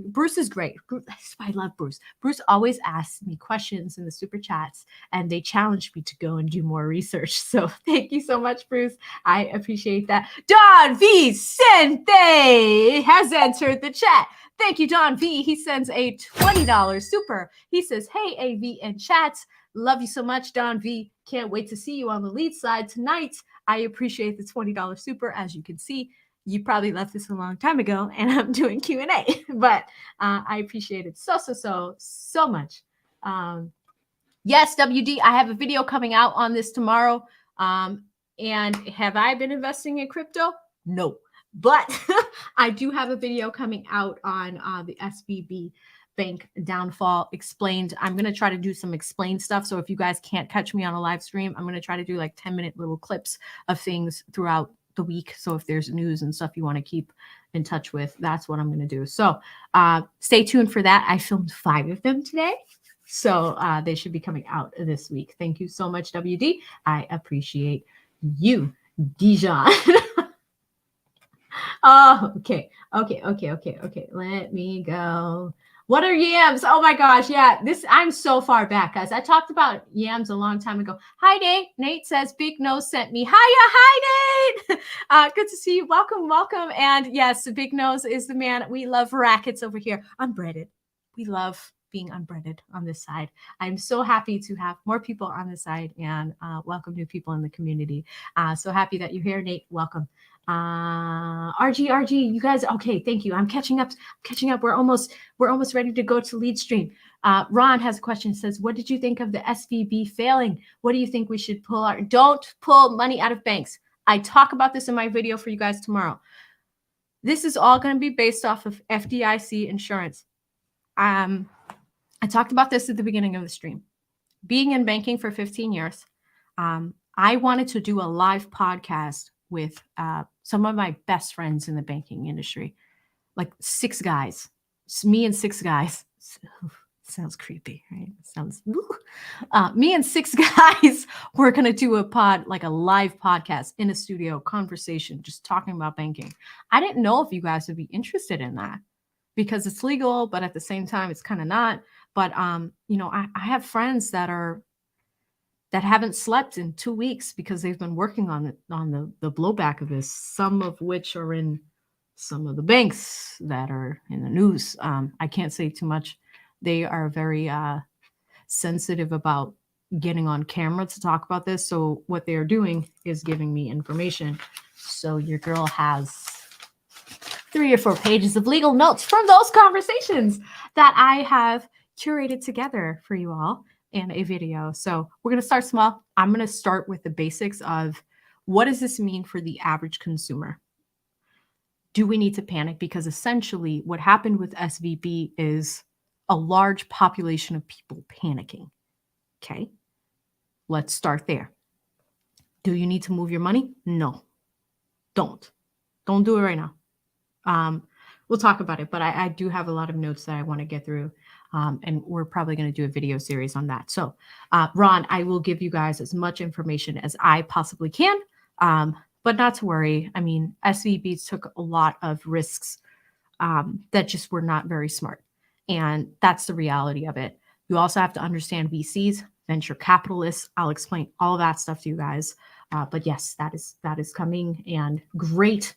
Bruce is great. I love Bruce. Bruce always asks me questions in the super chats and they challenge me to go and do more research. So thank you so much, Bruce. I appreciate that. Don Vicente has entered the chat. Thank you, Don V. He sends a $20 super. He says, hey, AV and chats. Love you so much, Don V. Can't wait to see you on the lead side tonight. I appreciate the $20 super. As you can see, you probably left this a long time ago and I'm doing Q&A, but I appreciate it so much. Yes, WD, I have a video coming out on this tomorrow. And have I been investing in crypto? No, but I do have a video coming out on the SVB bank downfall explained. I'm going to try to do some explained stuff. So if you guys can't catch me on a live stream, I'm going to try to do like 10-minute little clips of things throughout the week. So if there's news and stuff you want to keep in touch with, that's what I'm going to do. So stay tuned for that. I filmed 5 of them today. So they should be coming out this week. Thank you so much, WD. I appreciate you, Dijon. Oh, okay. Let me go. What are yams? Oh my gosh, yeah. I'm so far back, guys. I talked about yams a long time ago. Hi, Nate. Nate says Big Nose sent me. Hiya, hi, Nate. Good to see you. Welcome. And yes, Big Nose is the man. We love rackets over here. Unbreaded. We love being unbreaded on this side. I'm so happy to have more people on this side and welcome new people in the community. So happy that you're here, Nate. Welcome. RG, you guys, okay, thank you. I'm catching up. We're almost ready to go to lead stream. Ron has a question. Says, what did you think of the SVB failing? What do you think we should pull out? Don't pull money out of banks. I talk about this in my video for you guys tomorrow. This is all going to be based off of FDIC insurance. I talked about this at the beginning of the stream. Being in banking for 15 years, I wanted to do a live podcast with some of my best friends in the banking industry, like 6 guys. It's me and 6 guys. Sounds creepy, right? Sounds. Me and 6 guys were going to do a live podcast in a studio conversation, just talking about banking. I didn't know if you guys would be interested in that because it's legal, but at the same time, it's kind of not. But I have friends that haven't slept in 2 weeks because they've been working on the blowback of this, some of which are in some of the banks that are in the news. I can't say too much. They are very sensitive about getting on camera to talk about this. So what they are doing is giving me information. So your girl has 3 or 4 pages of legal notes from those conversations that I have curated together for you all in a video. So we're going to start small. I'm going to start with the basics of what does this mean for the average consumer? Do we need to panic? Because essentially what happened with SVB is a large population of people panicking. Okay, let's start there. Do you need to move your money? No, don't do it right now. We'll talk about it, but I do have a lot of notes that I want to get through. And we're probably going to do a video series on that. So, Ron, I will give you guys as much information as I possibly can, but not to worry. I mean, SVB took a lot of risks that just were not very smart. And that's the reality of it. You also have to understand VCs, venture capitalists. I'll explain all of that stuff to you guys. But yes, that is coming. And great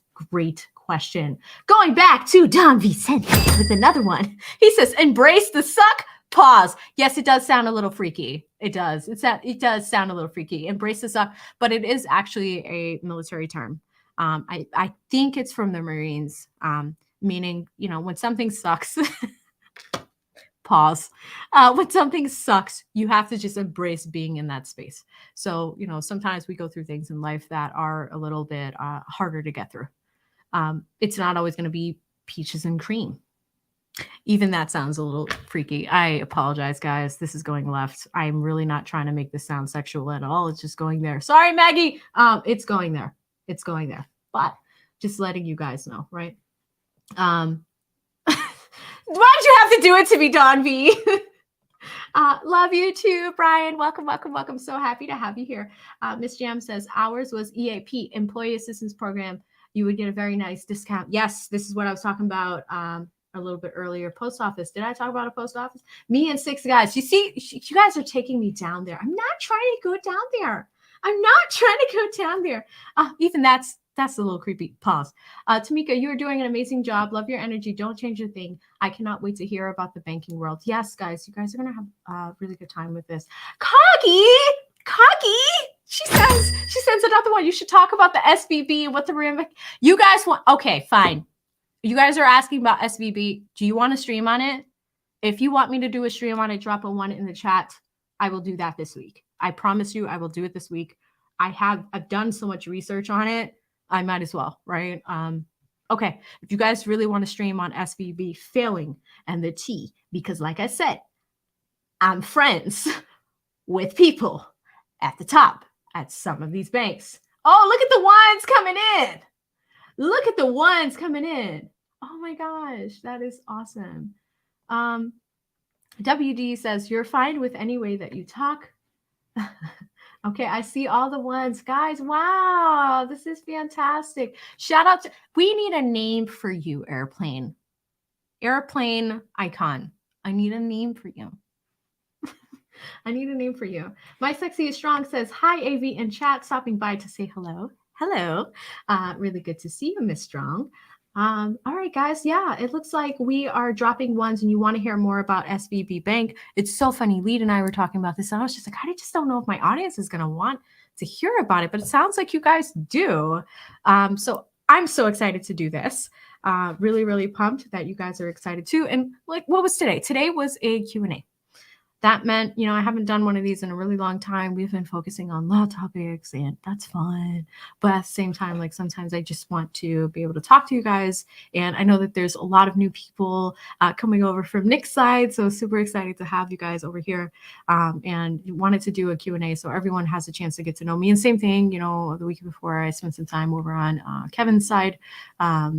question. Going back to Don Vicente with another one. He says, embrace the suck, pause. Yes, it does sound a little freaky. It does. It does sound a little freaky. Embrace the suck, but it is actually a military term. I think it's from the Marines, meaning, when something sucks, pause. When something sucks, you have to just embrace being in that space. So, sometimes we go through things in life that are a little bit harder to get through. It's not always going to be peaches and cream. Even that sounds a little freaky. I apologize, guys. This is going left. I'm really not trying to make this sound sexual at all. It's just going there. Sorry, Maggie. It's going there. It's going there. But just letting you guys know, right? Why'd you have to do it to me, Don V? Love you too, Brian. Welcome, welcome, welcome. So happy to have you here. Miss Jam says ours was EAP, Employee Assistance Program. You would get a very nice discount. Yes, this is what I was talking about a little bit earlier. Post office. Did I talk about a post office? Me and 6 guys. You see, you guys are taking me down there. I'm not trying to go down there. I'm not trying to go down there. Even that's a little creepy. Pause. Tamika, you are doing an amazing job. Love your energy. Don't change a thing. I cannot wait to hear about the banking world. Yes, guys, you guys are going to have a really good time with this. Coggy, she sends another one. You should talk about the SVB and what the you guys want. Okay, fine. You guys are asking about SVB. Do you want to stream on it? If you want me to do a stream on it, drop a 1 in the chat. I will do that this week. I promise you I will do it this week. I've done so much research on it. I might as well, right? Okay, if you guys really want to stream on SVB failing and the T, because like I said, I'm friends with people at the top at some of these banks. Oh, look at the ones coming in. Look at the ones coming in. Oh my gosh, that is awesome. WD says, you're fine with any way that you talk. Okay, I see all the ones. Guys, wow, this is fantastic. Shout out to, we need a name for you, Airplane. Airplane icon. I need a name for you. I need a name for you. My Sexy is Strong says, hi, AV in chat, stopping by to say hello. Hello. Really good to see you, Miss Strong. All right, guys. Yeah, it looks like we are dropping ones and you want to hear more about SVB Bank. It's so funny. Lead and I were talking about this and I was just like, I just don't know if my audience is going to want to hear about it, but it sounds like you guys do. So I'm so excited to do this. Really, really pumped that you guys are excited too. And like, what was today? Today was a Q&A. That meant, you know, I haven't done one of these in a really long time. We've been focusing on law topics and that's fun. But at the same time, like sometimes I just want to be able to talk to you guys. And I know that there's a lot of new people coming over from Nick's side. So super excited to have you guys over here and wanted to do a Q&A so everyone has a chance to get to know me. And same thing, you know, the week before I spent some time over on Kevin's side.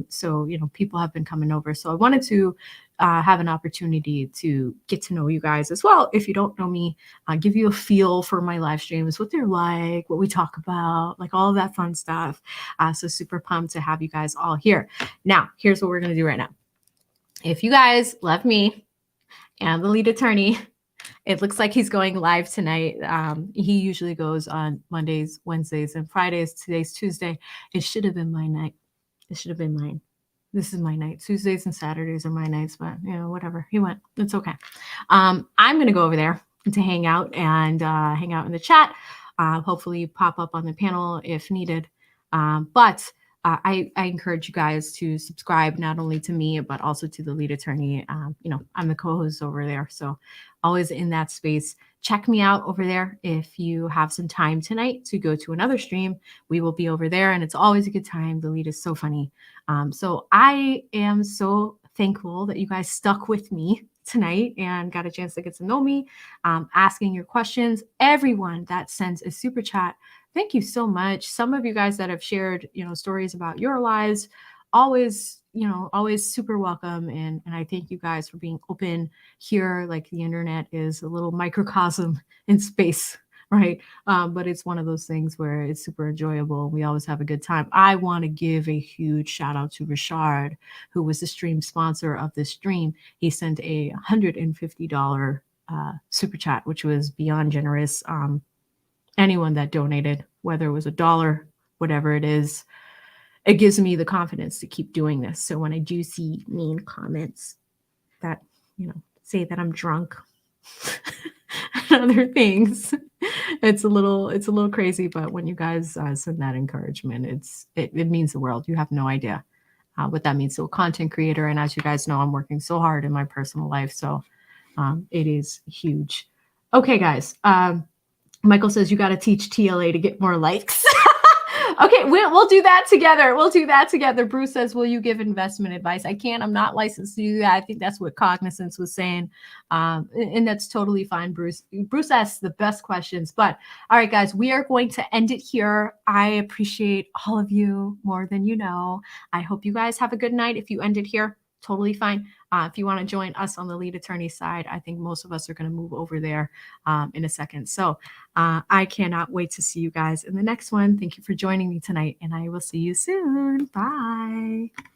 So, you know, people have been coming over. So I wanted to have an opportunity to get to know you guys as well. If you don't know me, give you a feel for my live streams, what they're like, what we talk about, like all of that fun stuff. So super pumped to have you guys all here. Now, here's what we're going to do right now. If you guys love me and the lead attorney, it looks like he's going live tonight. He usually goes on Mondays, Wednesdays, and Fridays. Today's Tuesday. It should have been my night. It should have been mine. This is my night. Tuesdays and Saturdays are my nights, but you know, whatever. He went. It's okay. I'm going to go over there to hang out and hang out in the chat. Hopefully pop up on the panel if needed. But I encourage you guys to subscribe not only to me, but also to the lead attorney. You know, I'm the co-host over there. So always in that space. Check me out over there. If you have some time tonight to go to another stream, we will be over there. And it's always a good time. The lead is so funny. So I am so thankful that you guys stuck with me tonight and got a chance to get to know me, asking your questions. Everyone that sends a super chat, thank you so much. Some of you guys that have shared, you know, stories about your lives, always, you know, always super welcome. And I thank you guys for being open here. Like the internet is a little microcosm in space, right? But it's one of those things where it's super enjoyable. We always have a good time. I want to give a huge shout out to Richard, who was the stream sponsor of this stream. He sent a $150 super chat, which was beyond generous. Anyone that donated, whether it was $1, whatever it is, it gives me the confidence to keep doing this. So when I do see mean comments that, you know, say that I'm drunk and other things, it's a little crazy. But when you guys send that encouragement, it means the world. You have no idea what that means to a content creator. And as you guys know, I'm working so hard in my personal life. So it is huge. Okay, guys. Michael says you got to teach TLA to get more likes. Okay, we'll do that together. We'll do that together. Bruce says, will you give investment advice? I can't. I'm not licensed to do that. I think that's what Cognizance was saying. And that's totally fine, Bruce. Bruce asks the best questions. But all right, guys, we are going to end it here. I appreciate all of you more than you know. I hope you guys have a good night. If you end it here, totally fine. If you want to join us on the lead attorney side, I think most of us are going to move over there in a second. So I cannot wait to see you guys in the next one. Thank you for joining me tonight, and I will see you soon. Bye.